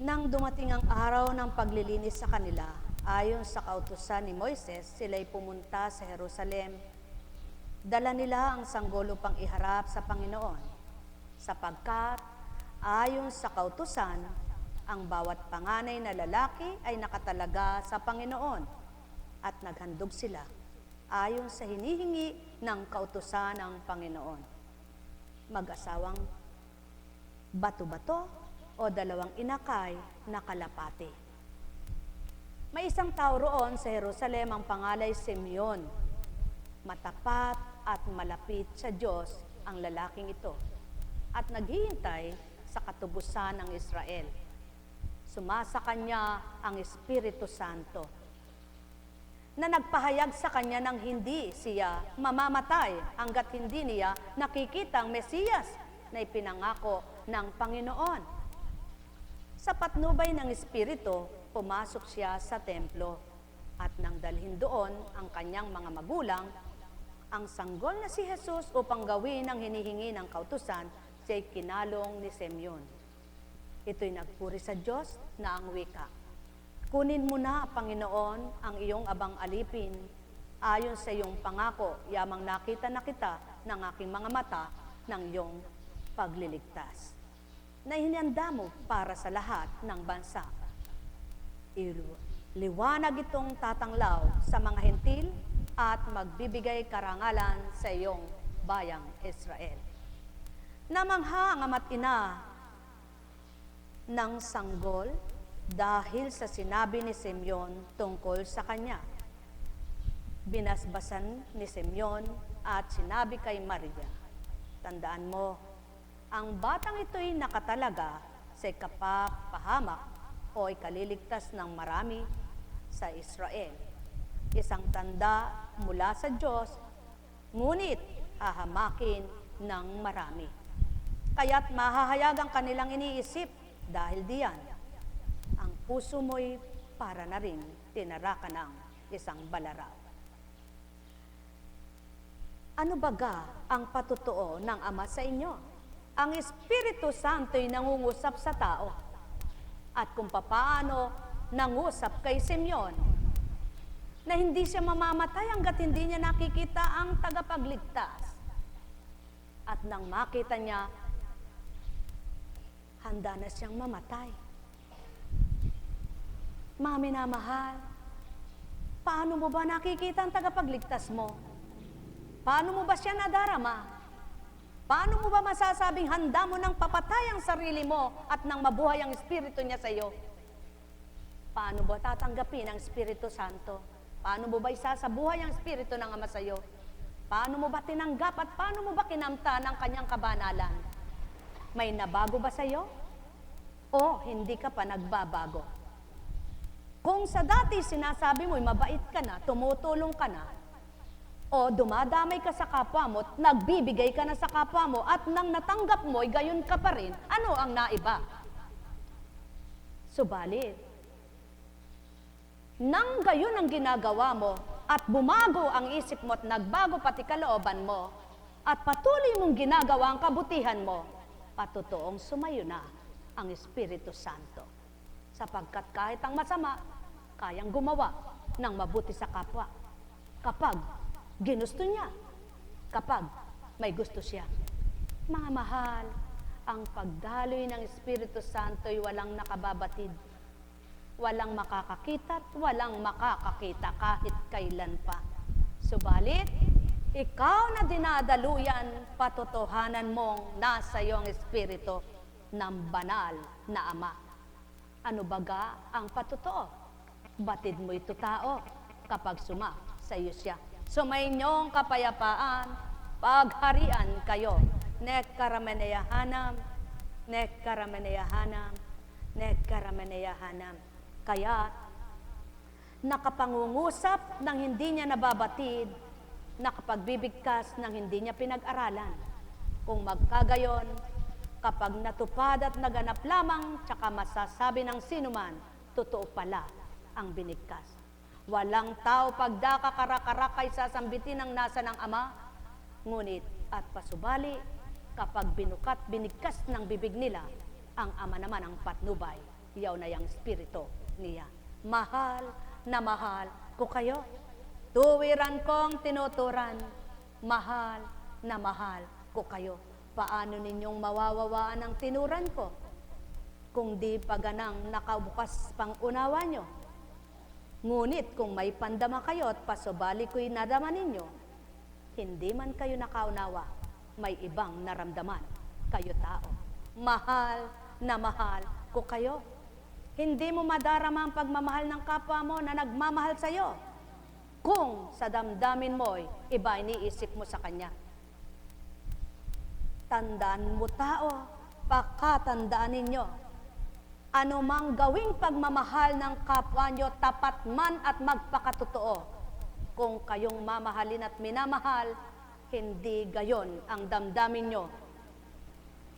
Nang dumating ang araw ng paglilinis sa kanila, ayon sa kautusan ni Moises, sila'y pumunta sa Jerusalem. Dala nila ang sanggol upang iharap sa Panginoon, sapagkat ayon sa kautusan, ang bawat panganay na lalaki ay nakatalaga sa Panginoon at naghandog sila ayon sa hinihingi ng kautusan ng Panginoon. Mag-asawang bato-bato o dalawang inakay na kalapati. May isang tao roon sa Jerusalem, ang pangalay Simeon. Matapat at malapit sa Diyos ang lalaking ito at naghihintay sa katubusan ng Israel. Sumasa kanya ang Espiritu Santo na nagpahayag sa kanya ng hindi siya mamamatay hanggat hindi niya nakikita ang Mesiyas na ipinangako ng Panginoon. Sa patnubay ng Espiritu, pumasok siya sa templo at nang dalhin doon ang kanyang mga magulang, ang sanggol na si Jesus upang gawin ang hinihingi ng kautusan, siya'y kinalong ni Simeon. Ito'y nagpuri sa Diyos na ang wika, kunin mo na, Panginoon, ang iyong abang alipin, ayon sa iyong pangako, yamang nakita na kita ng aking mga mata ng iyong pagliligtas. na hinanda mo para sa lahat ng bansa. Liwanag itong tatanglaw sa mga hentil at magbibigay karangalan sa iyong bayang Israel. Namangha ang ama't ina ng sanggol dahil sa sinabi ni Simeon tungkol sa kanya. Binasbasan ni Simeon at sinabi kay Maria, tandaan mo, ang batang ito'y nakatalaga sa kapapahamak o ikaliligtas ng marami sa Israel. Isang tanda mula sa Diyos, ngunit hahamakin ng marami. Kaya't mahahayag ang kanilang iniisip dahil diyan, ang puso mo'y para na rin tinarakan ng isang balaraw. Ano baga ang patutuo ng Ama sa inyo? Ang Espiritu Santo'y nangungusap sa tao. At kung papaano nangusap kay Simeon, na hindi siya mamamatay hanggat hindi niya nakikita ang tagapagligtas. At nang makita niya, handa na siyang mamatay. Mami na mahal, paano mo ba nakikita ang tagapagligtas mo? Paano mo ba siya nadarama? Paano mo ba masasabing handa mo nang papatay ang sarili mo at nang mabuhay ang Espiritu niya sa iyo? Paano ba tatanggapin ang Espiritu Santo? Paano mo ba isasabuhay ang Espiritu ng Ama sa iyo? Paano mo ba tinanggap at paano mo ba kinamtan ang kanyang kabanalan? May nabago ba sa iyo? O hindi ka pa nagbabago? Kung sa dati sinasabi mo'y mabait ka na, tumutulong ka na, o dumadamay ka sa kapwa mo, nagbibigay ka na sa kapwa mo, at nang natanggap mo'y gayon ka pa rin, ano ang naiba? Subalit, nang gayon ang ginagawa mo, at bumago ang isip mo at nagbago pati kalooban mo, at patuloy mong ginagawa ang kabutihan mo, patutoong sumayo na ang Espiritu Santo. Sapagkat kahit ang masama, kayang gumawa ng mabuti sa kapwa. Kapag ginusto niya, kapag may gusto siya. Mga mahal, ang pagdaloy ng Espiritu Santo'y walang nakababatid. Walang makakakita at walang makakakita kahit kailan pa. Subalit, ikaw na dinadaluyan, patotohanan mong nasa iyo ang Espiritu ng banal na Ama. Ano baga ang patotoo? Batid mo ito tao kapag suma sa iyo siya. Sumayinyong kapayapaan, pagharian kayo. Nekkarameneyahanam, nekkarameneyahanam, nekkarameneyahanam. Kaya, nakapangungusap ng hindi niya nababatid, nakapagbibigkas ng hindi niya pinag-aralan. Kung magkagayon, kapag natupad at naganap lamang, tsaka masasabi ng sinuman, totoo pala ang binigkas. Walang tao pagdaka karak-karakay sasambitin ang nasa ng Ama, ngunit at pasubali, kapag binukat binigkas ng bibig nila, ang Ama naman ang patnubay, yaw na yang Espiritu niya. Mahal na mahal ko kayo. Tuwiran kong tinuturan, mahal na mahal ko kayo. Paano ninyong mawawawaan ang tinuran ko? Kung di pa ganang nakabukas pang unawa nyo. Ngunit kung may pandama kayo at pasubali ko'y nadama ninyo, hindi man kayo nakaunawa, may ibang naramdaman kayo tao. Mahal na mahal ko kayo. Hindi mo madarama ang pagmamahal ng kapwa mo na nagmamahal sa iyo. Kung sa damdamin mo'y iba iniisip mo sa kanya. Tandaan mo tao, pakatandaan ninyo. Ano mang gawing pagmamahal ng kapwa nyo, tapat man at magpakatotoo. Kung kayong mamahalin at minamahal, hindi gayon ang damdamin nyo.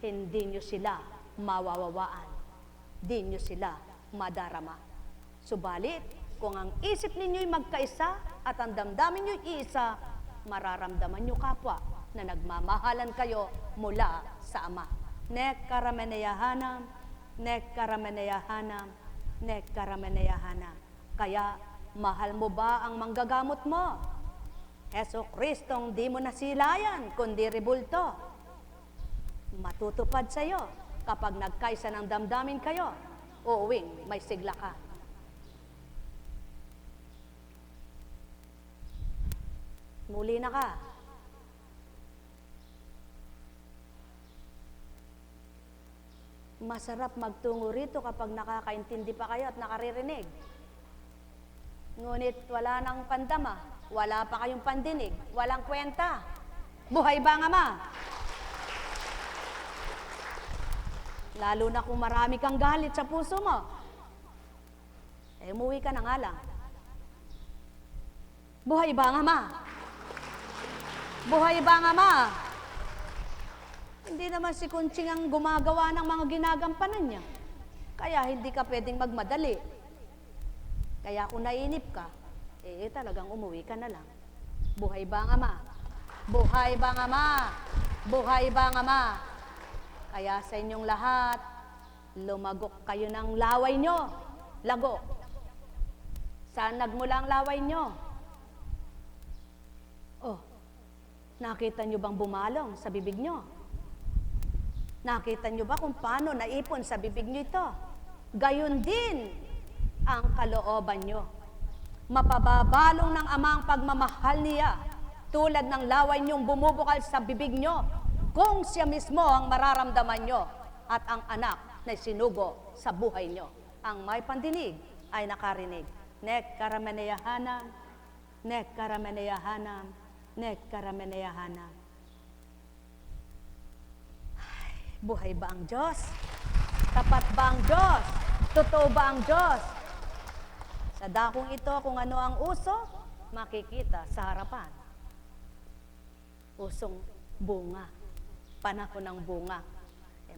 Hindi nyo sila mawawawaan. Hindi nyo sila madarama. Subalit, kung ang isip ninyo'y magkaisa at ang damdamin nyo'y iisa, mararamdaman nyo kapwa na nagmamahalan kayo mula sa Ama. Nekkarameneyahanam, nekkarameneyahanam, nekkarameneyahanam. Kaya, mahal mo ba ang manggagamot mo? Heso Kristong di mo nasilayan, kundi rebulto. Matutupad sa iyo kapag nagkaisa ng damdamin kayo, uuwing may sigla ka. Muli na ka. Masarap magtungo rito kapag nakakaintindi pa kayo at nakaririnig. Ngunit wala nang pandama, wala pa kayong pandinig, walang kwenta. Buhay ba ang Ama? Lalo na kung marami kang galit sa puso mo, umuwi ka na nga lang. Buhay ba ang Ama? Buhay ba ang Ama? Hindi naman si Kunching ang gumagawa ng mga ginagampanan niya. Kaya hindi ka pwedeng magmadali. Kaya kung nainip ka, talagang umuwi ka na lang. Buhay ba ang Ama? Buhay ba ang Ama? Buhay ba ang Ama? Kaya sa inyong lahat, lumagok kayo ng laway nyo. Lago. Saan nagmula ang laway nyo? Oh, nakita nyo bang bumalong sa bibig nyo? Nakita nyo ba kung paano naipon sa bibig nyo ito? Gayon din ang kalooban nyo. Mapababalong ng Ama ang pagmamahal niya, tulad ng laway nyong bumubukal sa bibig nyo, kung siya mismo ang mararamdaman nyo at ang anak na sinugo sa buhay nyo. Ang may pandinig ay nakarinig. Nek karameneyahanan, nek karameneyahanan, nek karameneyahanan. Buhay ba ang Diyos? Tapat ba ang Diyos? Totoo ba ang Diyos? Sa dakong ito, kung ano ang uso, makikita sa harapan. Usong bunga. Panahon ng bunga.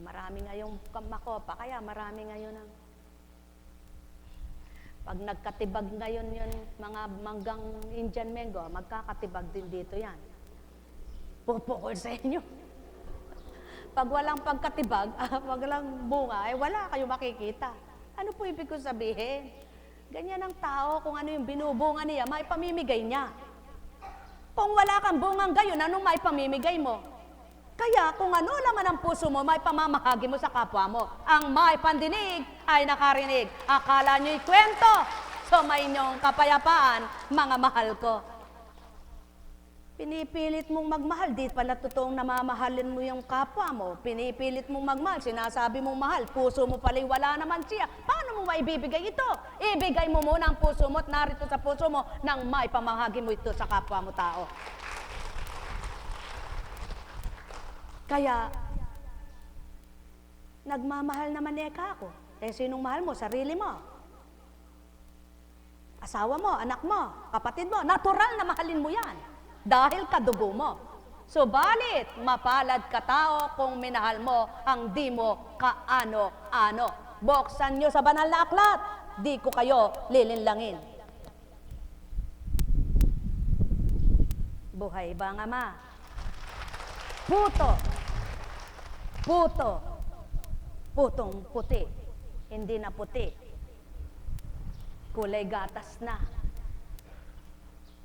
Marami ngayong makopa, kaya marami ngayon ang... Pag nagkatibag ngayon yun, mga manggang Indian mango, magkakatibag din dito yan. Pupukol sa inyo. Pag walang pagkatibag, walang bunga, wala kayo makikita. Ano po ibig ko sabihin? Ganyan ang tao, kung ano yung binubunga niya, may pamimigay niya. Kung wala kang bungang gayon, anong may pamimigay mo? Kaya kung ano laman ang puso mo, may pamamahagi mo sa kapwa mo. Ang may pandinig ay nakarinig. Akala nyo'y kwento, so may inyong kapayapaan, mga mahal ko. Pinipilit mong magmahal, di pala totoong namamahalin mo yung kapwa mo. Pinipilit mong magmahal, sinasabi mong mahal, puso mo pala'y wala naman siya. Paano mo maibibigay ito? Ibigay mo muna ang puso mo at narito sa puso mo nang may pamahagi mo ito sa kapwa mo tao. Kaya, nagmamahal naman ako. Sinong mahal mo? Sarili mo. Asawa mo, anak mo, kapatid mo. Natural na mahalin mo yan. Dahil kadugo mo. Subalit, mapalad ka tao kung minahal mo ang di mo kaano-ano. Buksan nyo sa banal na aklat, di ko kayo lilinlangin. Buhay ba ang Ama? Puto. Puto. Putong puti. Hindi na puti. Kulay gatas na.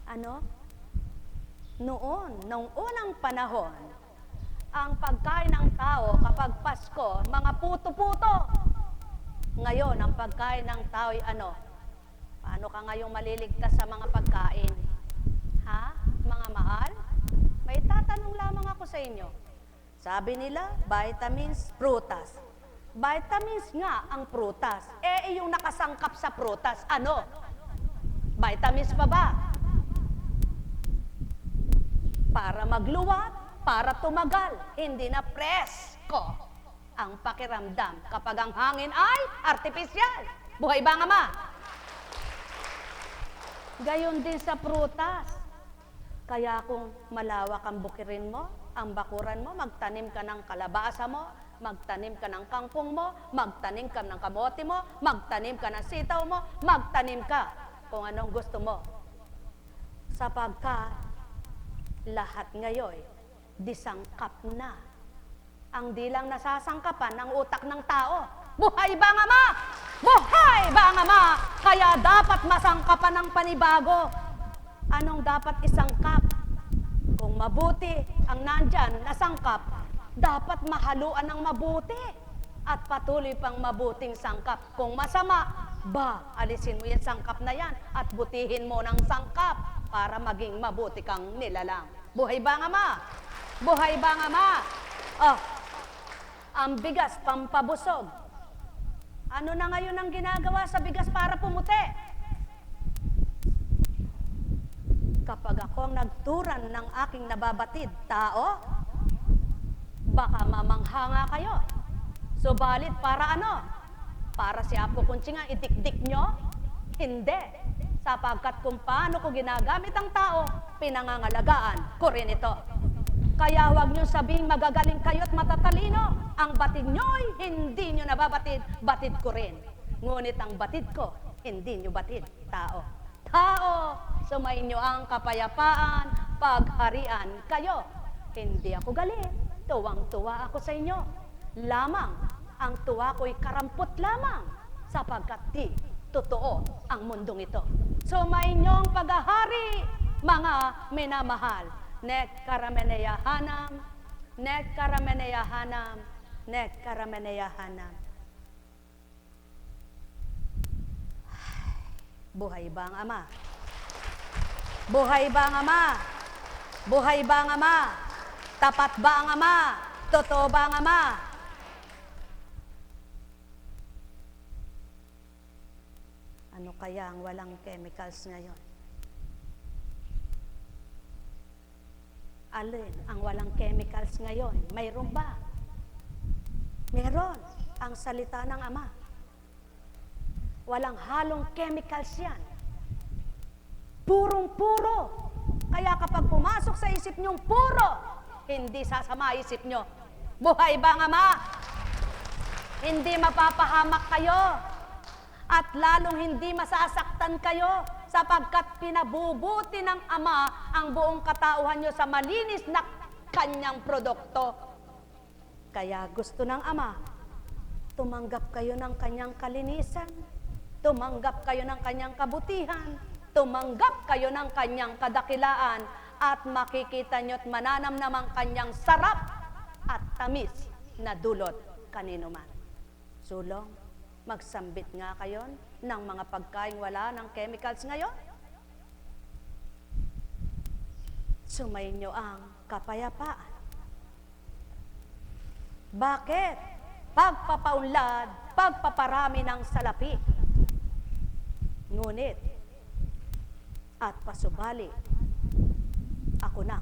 Ano? Nung unang panahon, ang pagkain ng tao kapag Pasko, mga puto-puto. Ngayon, ang pagkain ng tao ay ano? Paano ka ngayong maliligtas sa mga pagkain? Ha? Mga mahal? May tatanong lamang ako sa inyo. Sabi nila, vitamins, prutas. Vitamins nga ang prutas. Yung nakasangkap sa prutas, ano? Vitamins pa ba? Para magluwat, para tumagal, hindi na presko ang pakiramdam kapag ang hangin ay artipisyal. Buhay ba ang Ama? Gayon din sa prutas. Kaya kung malawak ang bukirin mo, ang bakuran mo, magtanim ka ng kalabasa mo, magtanim ka ng kangkong mo, magtanim ka ng kamote mo, magtanim ka ng sitaw mo, magtanim ka kung anong gusto mo. Sapagkat lahat ngayon, disangkap na. Ang di lang nasasangkapan ng utak ng tao. Buhay ba ang Ama? Buhay ba ang Ama? Kaya dapat masangkapan ng panibago. Anong dapat isangkap? Kung mabuti ang nandyan, nasangkap, dapat mahaluan ng mabuti. at patuloy pang mabuting sangkap. Kung masama, alisin mo yung sangkap na yan at butihin mo ng sangkap para maging mabuti kang nilalang. Buhay ba ang Ama? Buhay ba ang Ama? Oh, ang bigas pampabusog. Ano na ngayon ang ginagawa sa bigas para pumuti? Kapag ako ang nagturan ng aking nababatid tao, baka mamanghanga kayo. Subalit para ano? Para si Apo Kunching ang itikdik nyo? Hindi. Sapagkat kung paano ko ginagamit ang tao, pinangangalagaan ko rin ito. Kaya huwag nyo sabing magagaling kayo at matatalino. Ang batid nyo'y hindi nyo nababatid, batid ko rin. Ngunit ang batid ko, hindi nyo batid, tao. Tao, sumainyo ang kapayapaan, pagharian kayo. Hindi ako galit, tuwang-tuwa ako sa inyo. Lamang, ang tuwa ko'y karampot lamang, sapagkat di totoo ang mundong ito. Sumainyo ang paghahari, mga minamahal. Nek karameneyahanam, nek karameneyahanam, nek karameneyahanam. Buhay ba ang Ama? Buhay ba ang Ama? Buhay ba ang Ama? Tapat ba ang Ama? Totoo ba ang Ama? Ano kaya ang walang chemicals ngayon? Alin ang walang chemicals ngayon? Mayroon ba? Meron. Ang salita ng Ama. Walang halong chemicals yan. Purong-puro. Kaya kapag pumasok sa isip nyong puro, hindi sasama isip nyo. Buhay ba ang Ama? Hindi mapapahamak kayo. At lalong hindi masasaktan kayo sapagkat pinabubuti ng Ama ang buong katauhan nyo sa malinis na kanyang produkto. Kaya gusto ng Ama, tumanggap kayo ng kanyang kalinisan, tumanggap kayo ng kanyang kabutihan, tumanggap kayo ng kanyang kadakilaan, at makikita nyo at mananamnam ang kanyang sarap at tamis na dulot kanino man. Sulong, magsambit nga kayo ng mga pagkain wala ng chemicals ngayon. Sumayin nyo ang kapayapaan. Bakit? Pagpapaunlad, pagpaparami ng salapi. Ngunit, at pasubali, ako na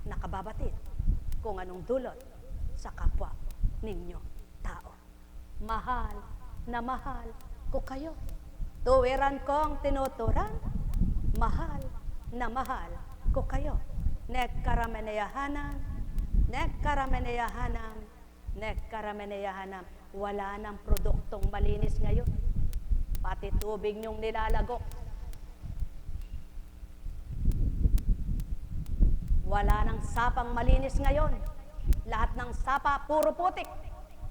nakababatid kung anong dulot sa kapwa ninyo tao. Mahal na mahal ko kayo. Tuwiran kong tinuturan, mahal na mahal ko kayo. Nek karameneyahanan, nek karameneyahanan, nek karameneyahanan. Wala nang produktong malinis ngayon. Pati tubig niyong nilalagok. Wala nang sapang malinis ngayon. Lahat ng sapa, puro putik,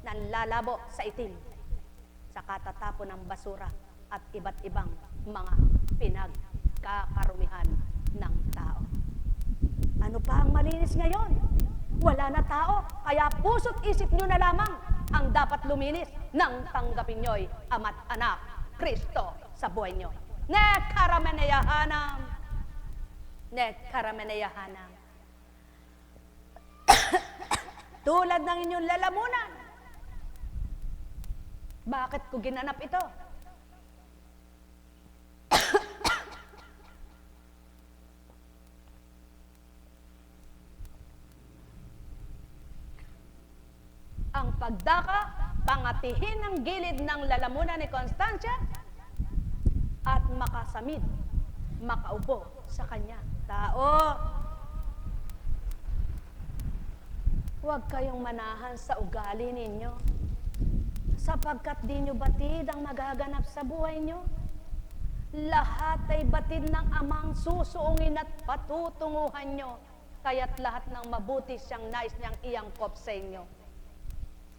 nanlalabo sa itim, sa katatapon ng basura at iba't ibang mga pinagkakarumihan ng tao. Ano pa ang malinis ngayon? Wala na tao, kaya puso't isip nyo na lamang ang dapat luminis nang tanggapin nyo'y Ama't Anak, Kristo sa buhay nyo. Nek karameneyahanam, nek karameneyahanam. Tulad ng inyong lalamunan. Bakit ko ginanap ito? Ang pagdaka, pangatihin ang gilid ng lalamunan ni Constancia at makasamid, makaupo sa kanya. Tao, huwag kayong manahan sa ugali ninyo, sapagkat di nyo batid ang magaganap sa buhay nyo. Lahat ay batid ng Amang susuungin at patutunguhan nyo, kaya't lahat ng mabuti siyang nais niyang iangkop sa inyo.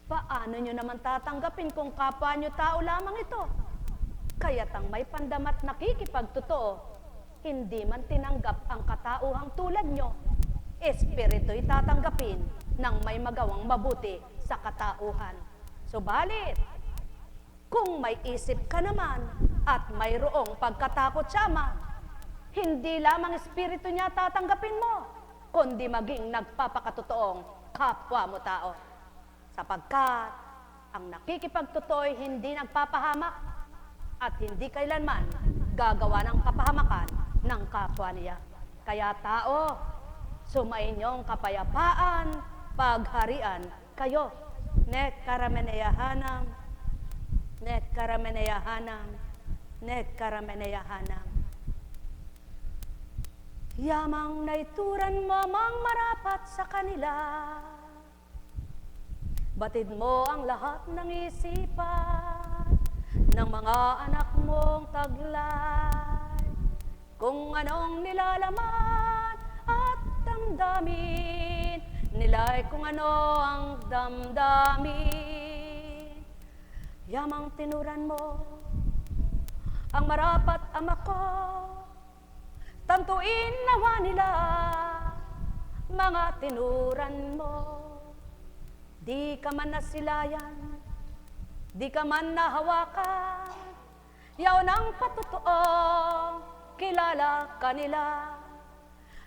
Paano nyo naman tatanggapin kung kapwa nyo tao lamang ito? Kaya't ang may pandamat nakikipagtotoo, hindi man tinanggap ang katauhang tulad nyo, espiritu'y tatanggapin ng may magawang mabuti sa katauhan. Subalit, kung may isip ka naman at mayroong pagkatakot siya man, hindi lamang espiritu niya tatanggapin mo, kundi maging nagpapakatotoong kapwa mo tao. Sapagkat ang nakikipagtotoo'y hindi nagpapahamak at hindi kailanman gagawa ng kapahamakan ng kapwa niya. Kaya tao, sumainyong kapayapaan, pagharian kayo. Net karameneyahanam, net karameneyahanam, net karameneyahanam. Yamang naituran mo mang marapat sa kanila, batid mo ang lahat ng isipan ng mga anak mong taglay, kung anong nilalaman at damdamin nila'y kung ano ang damdamin. Yamang tinuran mo ang marapat ama ko, tantuin nawa nila mga tinuran mo. Di ka man nasilayan, di ka man nahawakan, yaw ng patutuong kilala kanila.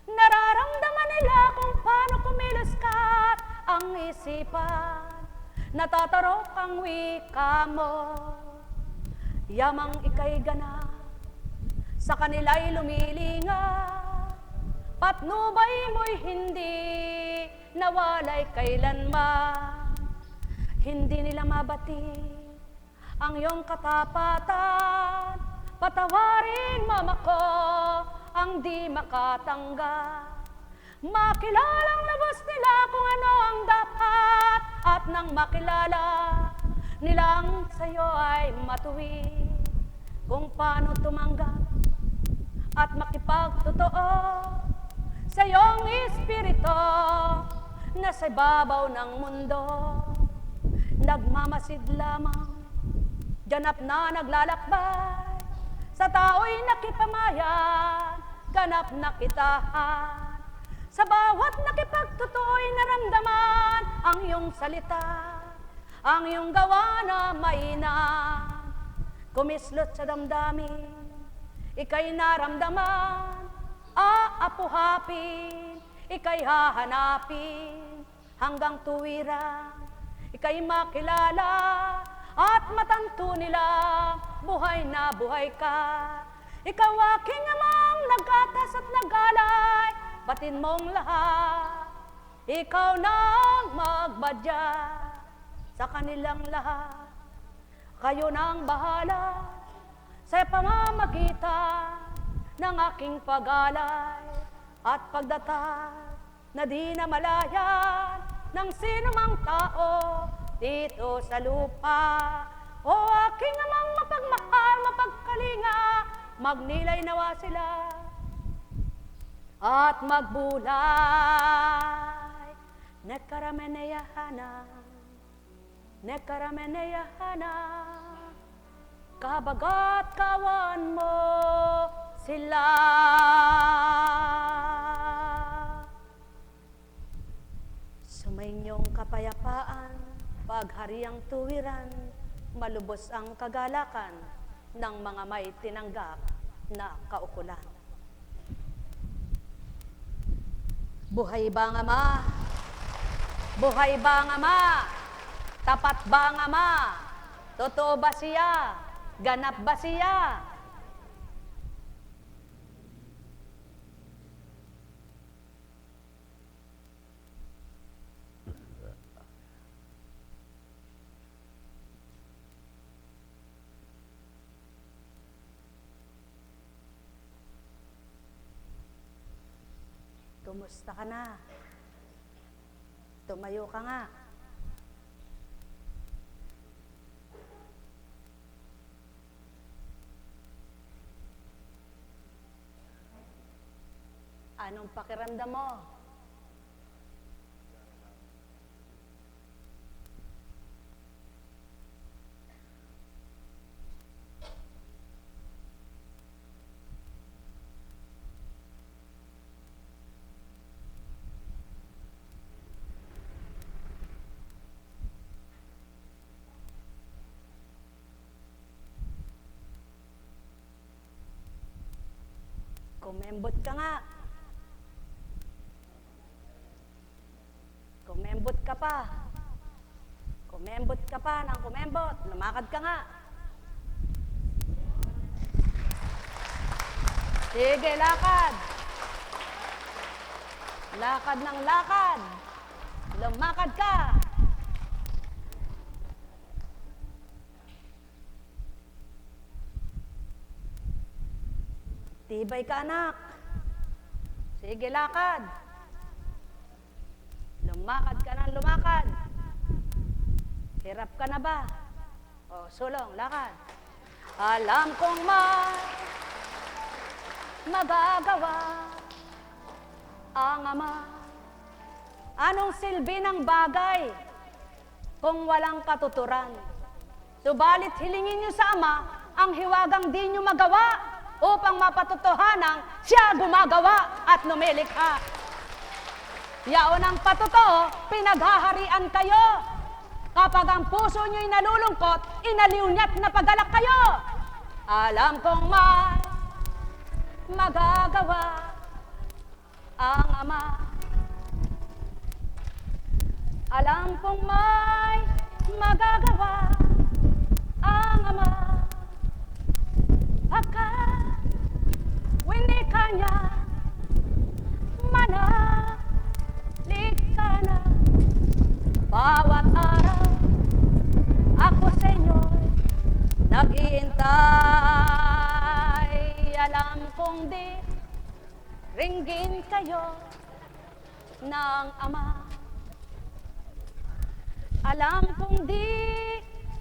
Nararamdaman nila kung paano kumilos ka't ang isipan, natatarok ang wika mo. Yamang ika'y ganap, sa kanila'y lumilinga, patnubay mo'y hindi nawalay kailanman. Hindi nila mabati ang iyong katapatan, patawarin mama ko ang di makatanggap. Makilalang nabos nila kung ano ang dapat, at nang makilala nilang sa'yo ay matuwid kung paano tumanggap at makipagtotoo sa iyong espiritu na sa ibabaw ng mundo. Nagmamasid lamang, ganap na naglalakbay, sa tao'y nakipamayan, ganap na kitahan. Sa bawat nakipagtotoo'y naramdaman ang iyong salita, ang iyong gawa na mainam. Kumislot sa damdamin, ika'y naramdaman, aapuhapin, ika'y hahanapin, hanggang tuwiran, ika'y makilala, at matanto nila, buhay na buhay ka. Ikaw aking amang nagkatas at nagalay, batin mong lahat, ikaw nang magbadya sa kanilang lahat. Kayo nang bahala sa pamamagitan ng aking pag-alay at pagdatal na di na malayan ng sinumang tao dito sa lupa. O aking amang mapagmahal, mapagkalinga, magnilay nawa sila at magbulay. Nekarameneyahana, nekarameneyahana, kabagat kawan mo sila. Sumainyong kapayapaan, paghariang tuwiran, malubos ang kagalakan ng mga may tinanggap na kaukulan. Buhay ba ang Ama? Buhay ba ang Ama? Tapat ba ang Ama? Totoo ba siya? Ganap ba siya? Kumusta ka na? Tumayo ka nga. Anong pakiramdam mo? Kumembot ka nga. Kumembot ka pa. Kumembot ka pa ng kumembot. Lumakad ka nga. Sige, lakad. Lakad ng lakad. Lumakad ka. Tibay ka, anak. Sige, lakad. Lumakad ka ng lumakad. Hirap ka na ba? O, sulong, lakad. Alam kong magagawa ang Ama. Anong silbi ng bagay kung walang katuturan? Subalit hilingin niyo sa Ama ang hiwagang di niyo magawa upang mapatotohanang siya gumagawa at numilikha. Yaon ang patotoo, pinaghaharian kayo. Kapag ang puso niyo'y nalulungkot, inaliw-nyat na pagalak kayo. Alam kong magagawa ang Ama. Alam kong may magagawa ang Ama. Pagkat winika niya, manalik ka na. Bawat araw, ako sa inyo'y nag-iintay. Alam kong di ringgin kayo ng Ama. Alam kong di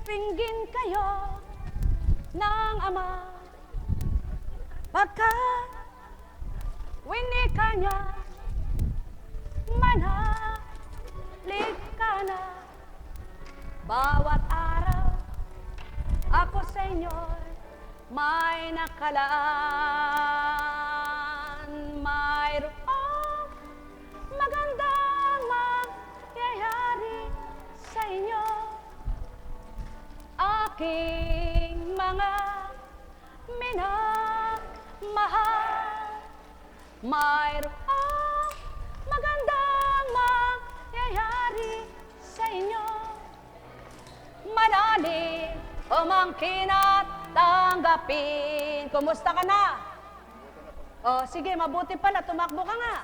ringgin kayo ng Ama. Pagkat winika niya, manalik ka na. Bawat araw, ako sa inyo'y may nakalaan. Mayroong magandang mangyayari sa inyo. Aking mga minamahal, mayroong magandang mangyayari sa inyo. Manali, umangkin at tanggapin. Kumusta ka na? O sige, mabuti pala, tumakbo ka nga.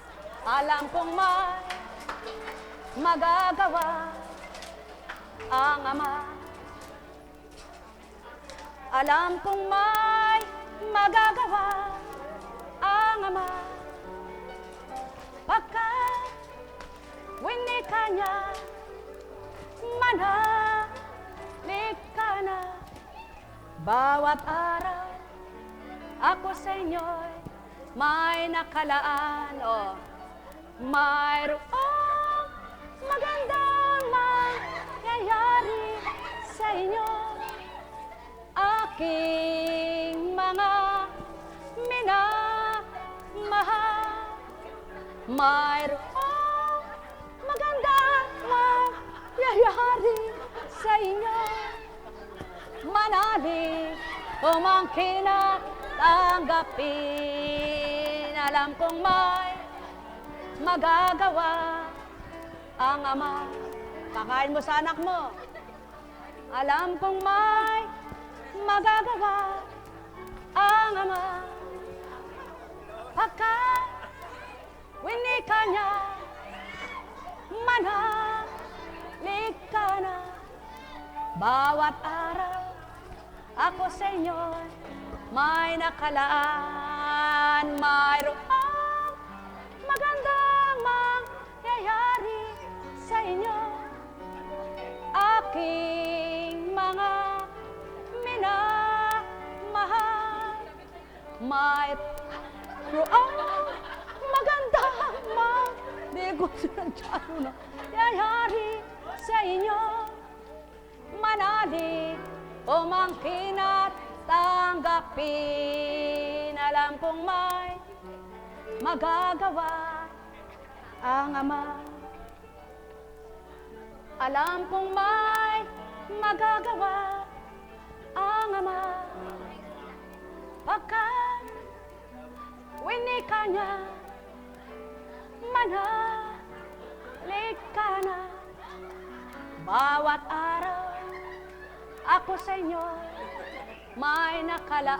Alam kong may magagawa ang Ama. Alam kong may magagawa ang Ama. Pagkat winika niya, manalik ka na. Bawat araw, ako sa inyo'y may nakalaan. O, mayroong magandang mangyayari sa inyo. Aking mga minamahal, mayroong magandang mangyayari sa inyo. Manali, umangkin at tanggapin. Alam kong may magagawa ang Ama. Pakain mo sa anak mo. Alam kong may magagawa ang Ama. Pagkat winika niya, manalik ka na. Bawat araw, ako sa inyo'y may nakalaan. Mayroong magandang mangyayari sa inyo. Aking mga minamahal, mayroong magandang mangyayari sa inyo. Manali, umangkin at tanggapin. Alam kong may magagawa ang Ama. Alam kong may magagawa ang Ama. Pagkat winika niya, manalik ka na. Bawat araw, ako sa inyo, may nakalaan.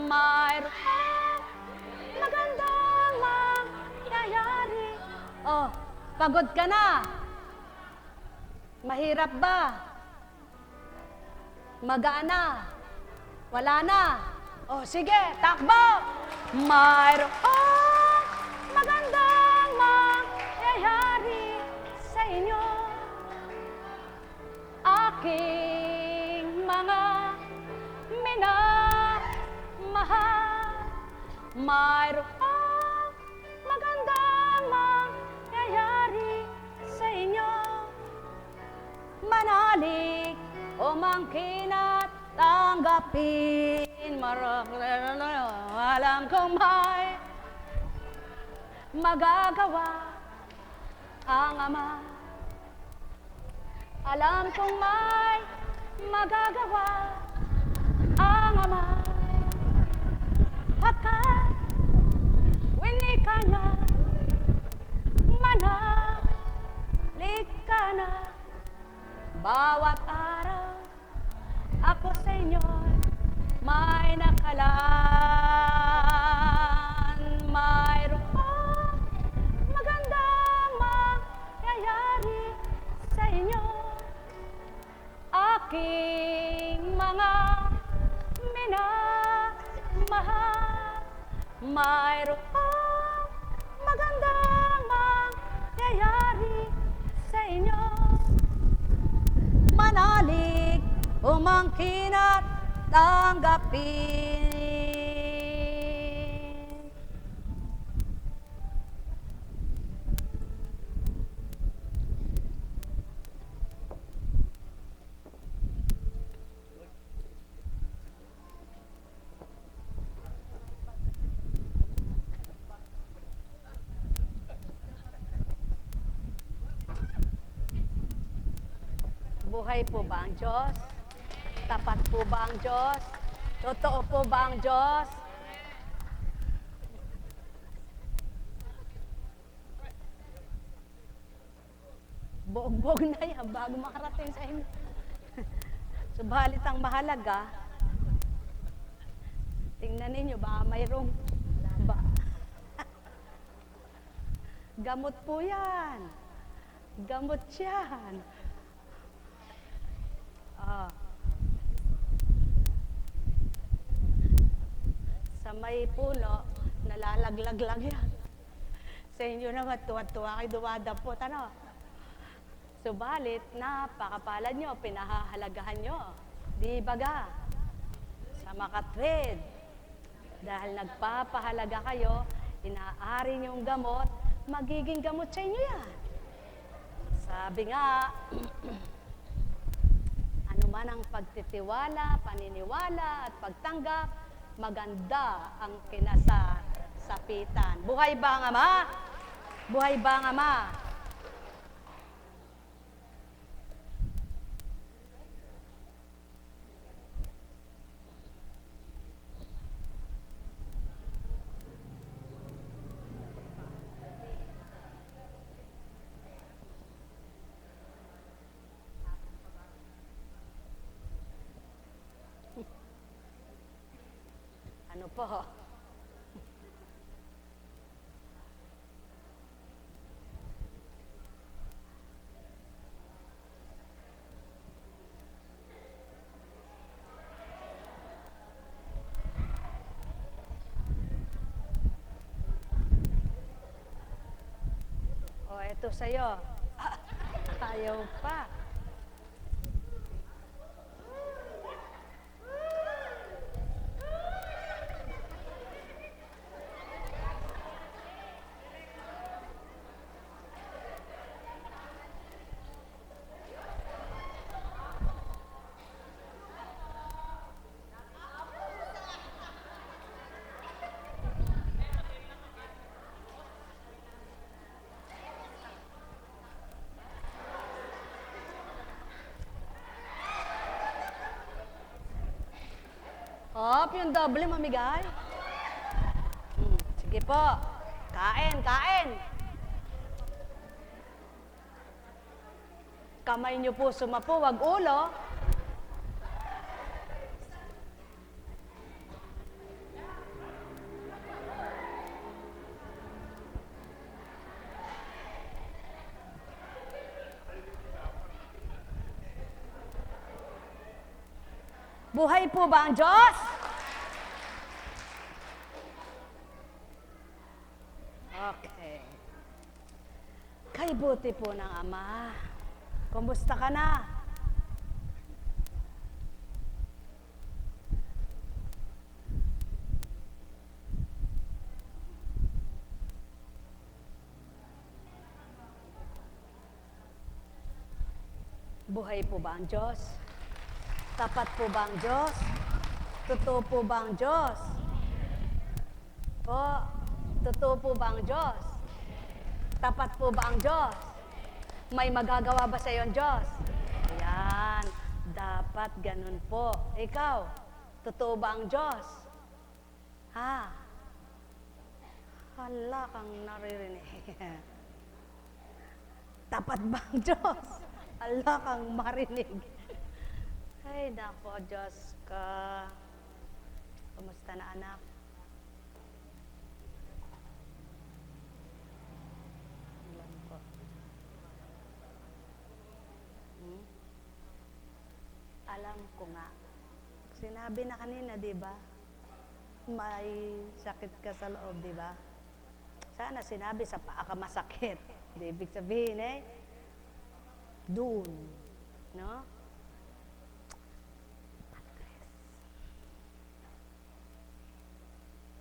Mayroon magandang mangyayari. Oh, pagod ka na? Mahirap ba? Magaan na? Wala na? Oh, sige, takbo! Mayroon magandang mangyayari sa inyo. Aking mga minamahal, mayroong magandang mangyayari sa inyo. Manalig o mangkin at tanggapin. Alam kong may magagawa ang Ama. Alam kong may magagawa ang Ama. Pagkat winika niya, manalik ka na. Bawat araw, ako sa inyo may nakalaan. Mayroong magandang mangyayari sa inyo. Aking mga minamahal, mayroong magandang mangyayari sa inyo. Manalig, umangkin at tanggapin. Buhay po ba ang Diyos? Tapat po ba ang Diyos? Totoo po ba ang Diyos? Buog-buog na yan bago makarating sa inyo. Subalit ang mahalaga, tingnan ninyo, baka mayroong gamot po yan. Gamot yan. Sa may puno, nalalaglag yan. Sa inyo naman, tuwa-tuwa kayo dumadapot, ano? Subalit, napakapalad nyo, pinahahalagahan nyo. Di baga? Sa makatwid. Dahil nagpapahalaga kayo, inaari nyong gamot, magiging gamot sa inyo yan. Sabi nga, ano man ang pagtitiwala, paniniwala at pagtanggap, maganda ang kinasasapitan. Buhay ba ang Ama? Buhay ba ang Ama? Ano po? O, eto sa'yo. Ayaw pa. Hop, yung doble mamigay. po. Kain, kain. Kamay niyo po sumapo, wag ulo. Buhay po ba ang Diyos? Okay. Kay buti po ng Ama. Kumusta ka na? Buhay po ba ang Diyos? Tapat po ba ang Diyos? Totoo po ba ang Diyos? Po, totoo po ba ang Diyos? Tapat po ba ang Diyos? May magagawa ba sa iyo ang Diyos? Ayan, dapat ganun po. Ikaw, totoo ba ang Diyos? Ha? Hala kang naririnig. Tapat ba ang Diyos? Hala kang marinig. Ay, nako, Diyos ka. Kumusta na, anak? Alam ko. Alam ko nga. Sinabi na kanina, di ba? May sakit ka sa loob, di ba? Sana sinabi sa paa ka masakit. Di ibig sabihin doon. No?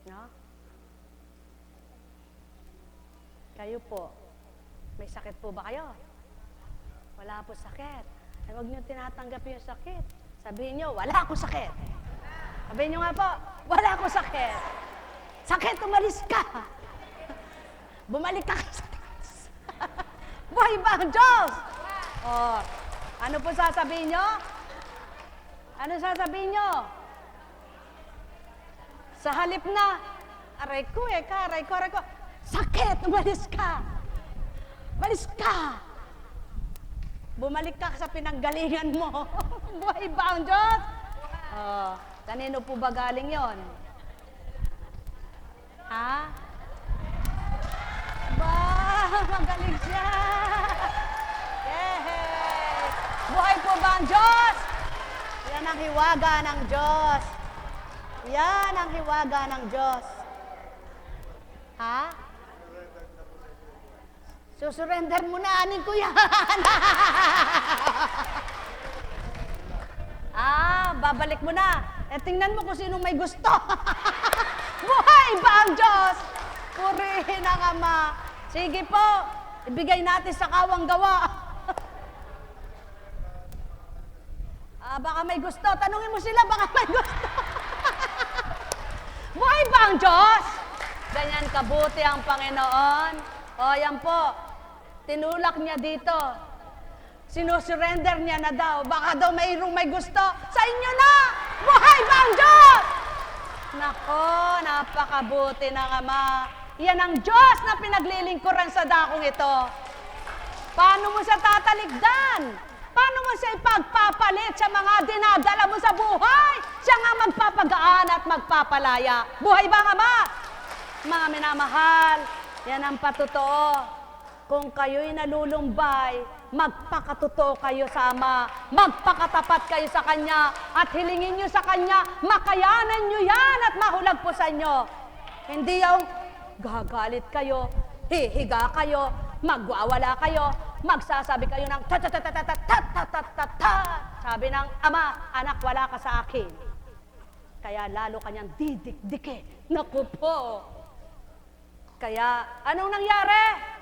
No? Kayo po, may sakit po ba kayo? Wala po sakit. Ay, huwag niyo tinatanggap yung sakit. Sabihin niyo, wala akong sakit. Sabihin niyo nga po, wala akong sakit. Sakit, umalis ka. Bumalik ka sa Diyos. Buhay ba ang Diyos? Oh, ano po sasabihin niyo? Ano sasabihin niyo? Sa halip na, aray ko, sakit, umalis ka. Umalis ka. Bumalik ka sa pinanggalingan mo. Buhay ba ang Diyos? Oh, kanino po ba galing yon? Ha? Ba, magaling siya. Yes. Buhay po ba ang Diyos? Yan ang hiwaga ng Diyos. Yan ang hiwaga ng Diyos. Ha? Susurrender mo na, anin ko yan. Babalik mo na. Tingnan mo kung sinong may gusto. Buhay ba ang Diyos? Purihin ang Ama. Sige po, ibigay natin sa kawang gawa. Baka may gusto. Tanungin mo sila, baka may gusto. Buhay ba ang Diyos? Ganyan kabuti ang Panginoon. O, yan po. Tinulak niya dito. Sinusurrender niya na daw. Baka daw mayroong may gusto. Sa inyo na! Buhay ba ang Diyos? Nako, napakabuti ng Ama. Yan ang Diyos na pinaglilingkuran sa dakong ito. Paano mo siya tatalikdan? Paano mo siya ipagpapalit sa mga dinadala mo sa buhay? Siya nga magpapagaan at magpapalaya. Buhay ba ang Ama? Mga minamahal, yan ang patotoo. Kung kayo'y nalulumbay, magpakatotoo kayo sa Ama, magpakatapat kayo sa Kanya, at hilingin nyo sa Kanya, makayanan nyo yan at mahulagpusan nyo. Hindi yung gagalit kayo, hihiga kayo, magwawala kayo, magsasabi kayo ng ta-ta-ta-ta-ta-ta-ta-ta-ta. Sabi ng Ama, anak, wala ka sa akin. Kaya lalo kanyang didikdike. Naku po. Kaya, anong nangyari?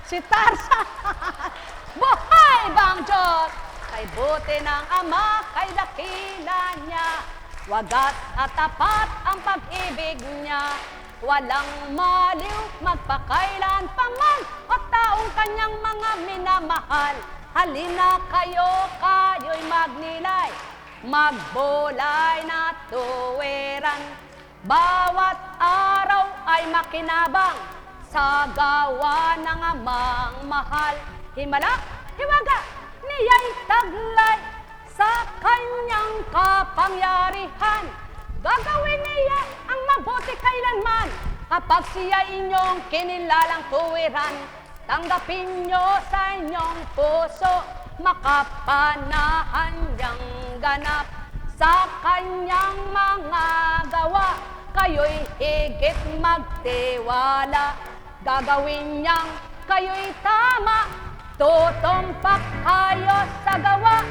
Si Tarzan. Buhay ba ang Diyos? Kay buti ng Ama, kay dakila niya. Wagas at tapat ang pag-ibig niya. Walang maliw, magpakailan pa man, o taong kanyang mga minamahal. Halina kayo'y magnilay. magbulay na tuwiran. Bawat araw ay makinabang sa gawa ng amang mahal. Himala, hiwaga, niya'y taglay sa kanyang kapangyarihan. Gagawin niya ang mabuti kailanman kapag siya inyong kinilalang tuwiran. Tanggapin nyo sa inyong puso makapanahan niyang ganap sa kanyang mga gawa. Kayo'y higit magtiwala, gagawin niyang kayo'y tama. Tutumpak kayo sa gawa,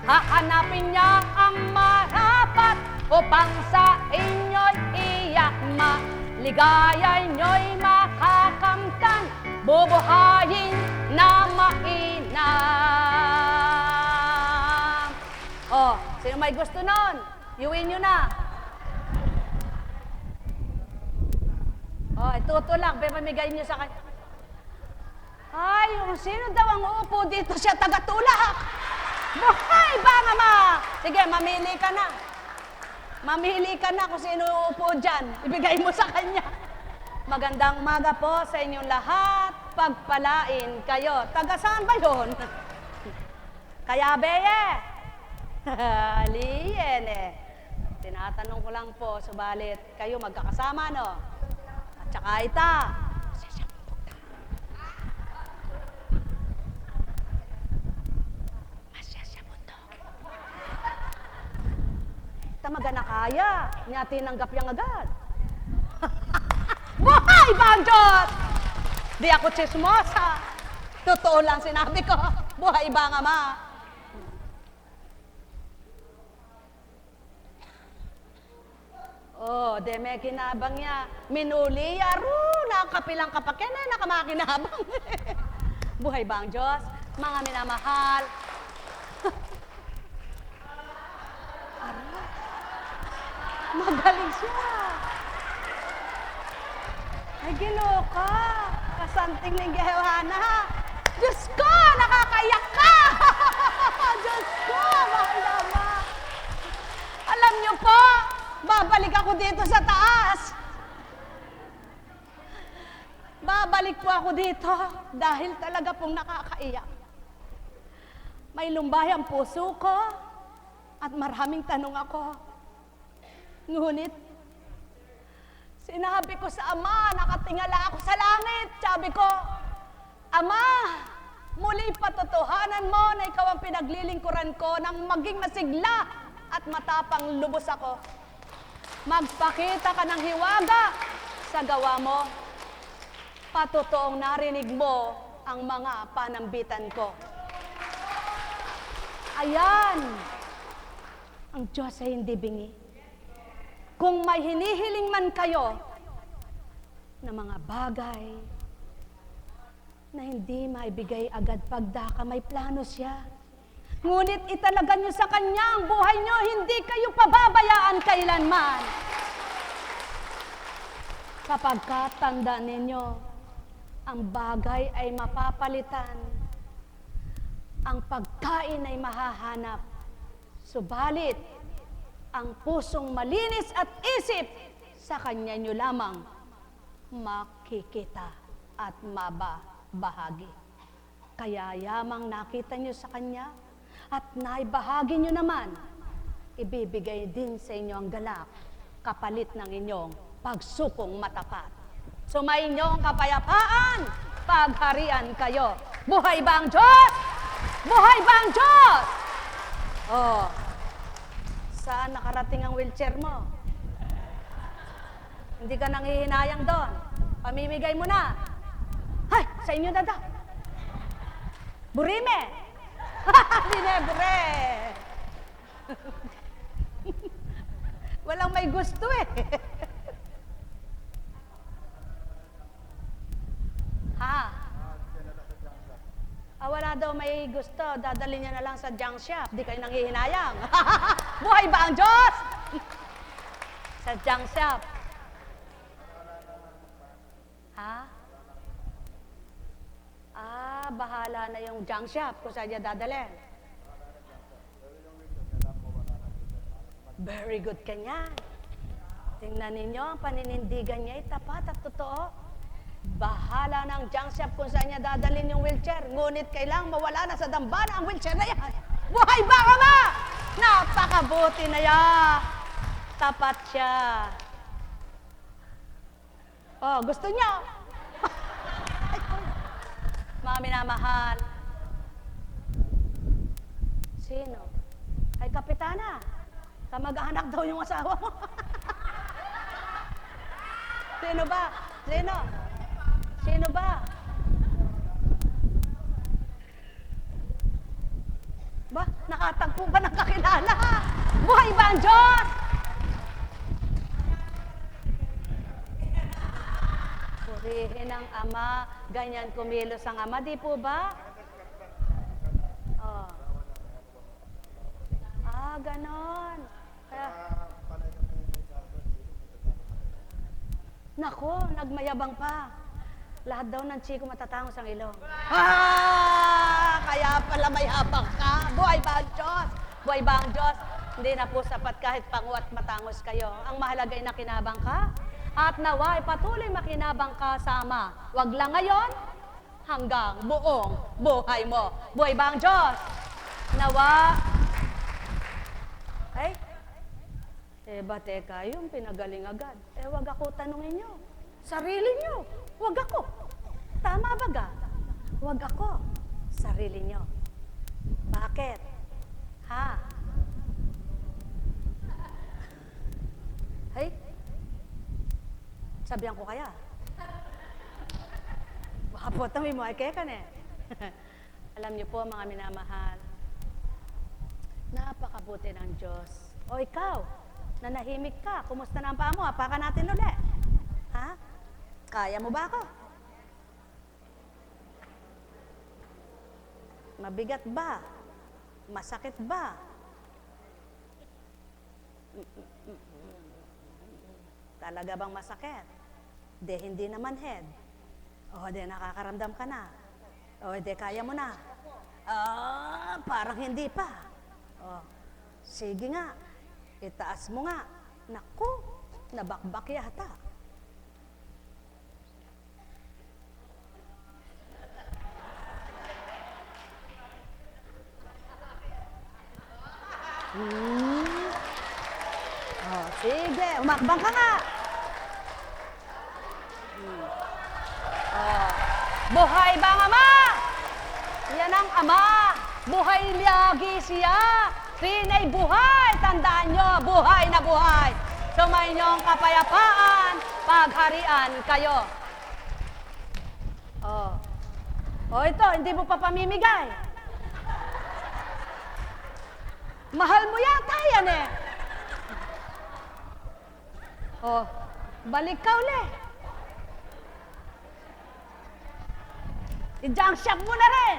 hahanapin niya ang marapat upang sa inyo'y iyakma. Ligaya nyo'y makakamtan, bubuhayin na mainam. Oh, sino may gusto nun? Iuwi nyo na. Oh, ituto lang, pamigay nyo sa kanya. Ay, sino daw ang uupo dito siya tagatulak? Buhay ba nga ma? Sige, mamili ka na. Mamili ka na kung sino uupo dyan. Ibigay mo sa kanya. Magandang umaga po sa inyong lahat. Pagpalain kayo. Taga saan ba yun? Kaya beye. Aliyen eh. Tinatanong ko lang po, subalit kayo magkakasama, no? At saka ita. Tamaga na kaya, niya tinanggap yang agad. Buhay ba ang Diyos? Di ako chismosa. Totoo lang sinabi ko. Buhay ba nga ma? Oh, de may kinabang niya. Minuli yaro, nakapilang kapakyan na, nakamakinabang. Buhay ba ang Diyos? Mga minamahal. Magaling siya. Ay, giloka. Kasanting ng Gewana. Diyos ko, nakakaiyak ka. Diyos ko, mahal naman. Alam niyo po, babalik ako dito sa taas. Babalik po ako dito dahil talaga pong nakakaiyak. May lumbay ang puso ko at maraming tanong ako. Ngunit, sinabi ko sa Ama, nakatingala ako sa langit. Sabi ko, Ama, muli patotohanan mo na ikaw ang pinaglilingkuran ko nang maging masigla at matapang lubos ako. Magpakita ka ng hiwaga sa gawa mo. Patotoong narinig mo ang mga panambitan ko. Ayan, ang Diyos ay hindi bingi. Kung may hinihiling man kayo na mga bagay na hindi maibigay agad pagdaka, may plano siya. Ngunit italaga nyo sa Kanya ang buhay nyo, hindi kayo pababayaan kailanman. Kapag tandaan ninyo, ang bagay ay mapapalitan, ang pagkain ay mahahanap, subalit, ang pusong malinis at isip, sa Kanya nyo lamang makikita at mababahagi. Kaya yamang nakita nyo sa Kanya at naibahagi nyo naman, ibibigay din sa inyo ang galak, kapalit ng inyong pagsukong matapat. Sumayin nyo ang kapayapaan, pagharian kayo. Buhay ba ang Diyos? Buhay ba ang Diyos? Oh, saan nakarating ang wheelchair mo? Hindi ka nanghihinayang doon. Pamimigay mo na. Hay, sa inyo na daw. Burime. Binebure. Walang may gusto eh. Ha? Wala daw may gusto, dadalhin niya na lang sa junk shop. Di kayo nanghihinayang. Buhay ba ang Diyos? Sa junk shop. Ha? Bahala na yung junk shop kung saan niya dadalhin. Very good ka niyan. Tingnan ninyo, ang paninindigan niya ay tapat at totoo. Bahala ng junk shop kung saan niya dadalhin yung wheelchair. Ngunit kailangang mawala na sa dambana ang wheelchair na yan. Buhay ba ka ba? Napakabuti na yan. Tapat siya. Oh, gusto niyo? Mga minamahal. Sino? Ay, kapitana. Kamag-anak daw yung asawa mo. Sino ba? Sino? Sino ba? Ba? Nakatagpo ba ng kakilala? Buhay ba ang Diyos? Purihin ang Ama. Ganyan kumilos ang Ama. Di po ba? Oh. Ah, ganon. Kaya, nako, nagmayabang pa. Lahat daw ng chiko matatangos ang ilong. Ah! Kaya pala may habang ka. Buhay ba ang Diyos? Buhay ba ang Diyos? Hindi na po sapat kahit panguat matangos kayo. Ang mahalaga ay nakinabang ka. At naway patuloy makinabang ka sa Ama. Wag lang ngayon, hanggang buong buhay mo. Buhay ba ang Diyos? Nawa. Ay, ba teka, yung pinagaling agad. Wag ako tanungin nyo. Sarili nyo. Wag ako. Tama ba ga? Wag ako. Sarili nyo. Bakit? Ha? Hey? Sabihan ko kaya. Baka po tawi mo ay kekan eh. Alam niyo po mga minamahal, napakabuti ng Diyos. O ikaw, nanahimik ka. Kumusta na ang paa mo? Apakan natin ulit. Ha? Kaya mo ba ako? Mabigat ba? Masakit ba? Talaga bang masakit? Hindi naman head. O, nakakaramdam ka na. O, kaya mo na. Parang hindi pa. O, sige nga. Itaas mo nga. Naku, nabakbak yata. Oh, sige, umakbang ka nga. Oh. Buhay ba ang Ama? Yan ang Ama. Buhay lagi siya. Pinay buhay. Tandaan nyo, buhay na buhay. Sumayin kapayapaan, pagharian kayo. Oh. Oh, ito, hindi mo pa pamimigay. Mahal mo yata yan eh. Oh, balik ka ulit. I-junk shop mo na rin.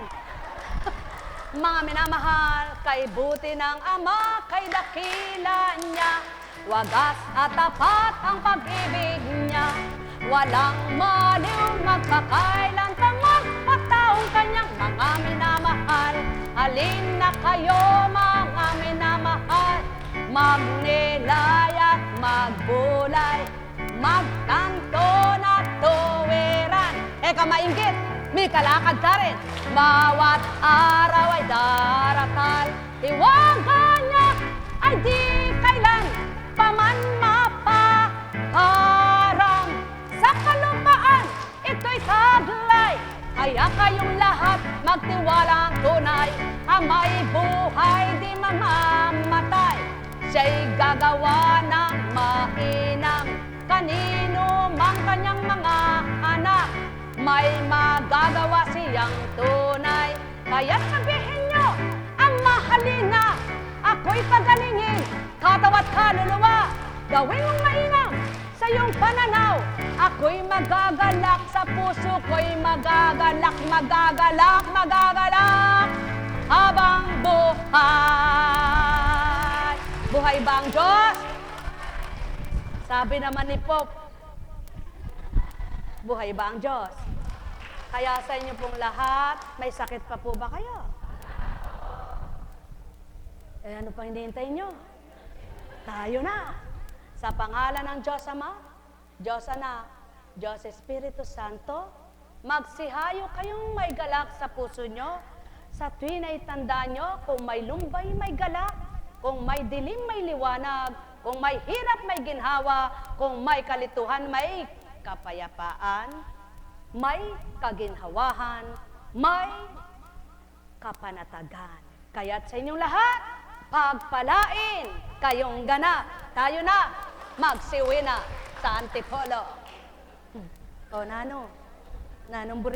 Mga minamahal, kay buti ng Ama, kay dakila niya, wagas at tapat ang pag-ibig niya. Walang maliw magpakailan pang magpataong kanyang mga minamahal. Halin na kayo mga minamahal, magnilay at magbulay, magtanto na tuwiran. Eka mainggit, may kalakad ka rin. Bawat araw ay daratal, tiwaga niya ay di kailan paman mapaharang. Sa kalupaan, ito'y taglay, kaya kayong lahat magtiwalang tunay. Ang may buhay di mamamatay, siya'y gagawa ng mainam. Kanino mang kanyang mga anak, may magagawa siyang tunay. Kaya sabihin nyo, ang mahalin na, ako'y pagalingin, katawa't kaluluwa. Gawin mong mainam sa iyong pananaw, ako'y magagalak sa puso ko'y magagalak, magagalak, magagalak habang buhay. Buhay ba ang Diyos? Sabi naman ni Pope, buhay ba ang Diyos? Kaya sa inyo pong lahat, may sakit pa po ba kayo? Ano pang hinihintay nyo? Tayo na. Sa pangalan ng Diyos Ama, Diyos Anak, Diyos Espiritu Santo, magsihayo kayong may galak sa puso nyo. Sa tuwin ay tanda nyo, kung may lumbay, may galak. Kung may dilim, may liwanag. Kung may hirap, may ginhawa. Kung may kalituhan, may kapayapaan. May kaginhawahan. May kapanatagan. Kaya't sa inyong lahat, pagpalain kayong ganap. Tayo na, magsiwi na sa Antipolo. O, Nanong Buri.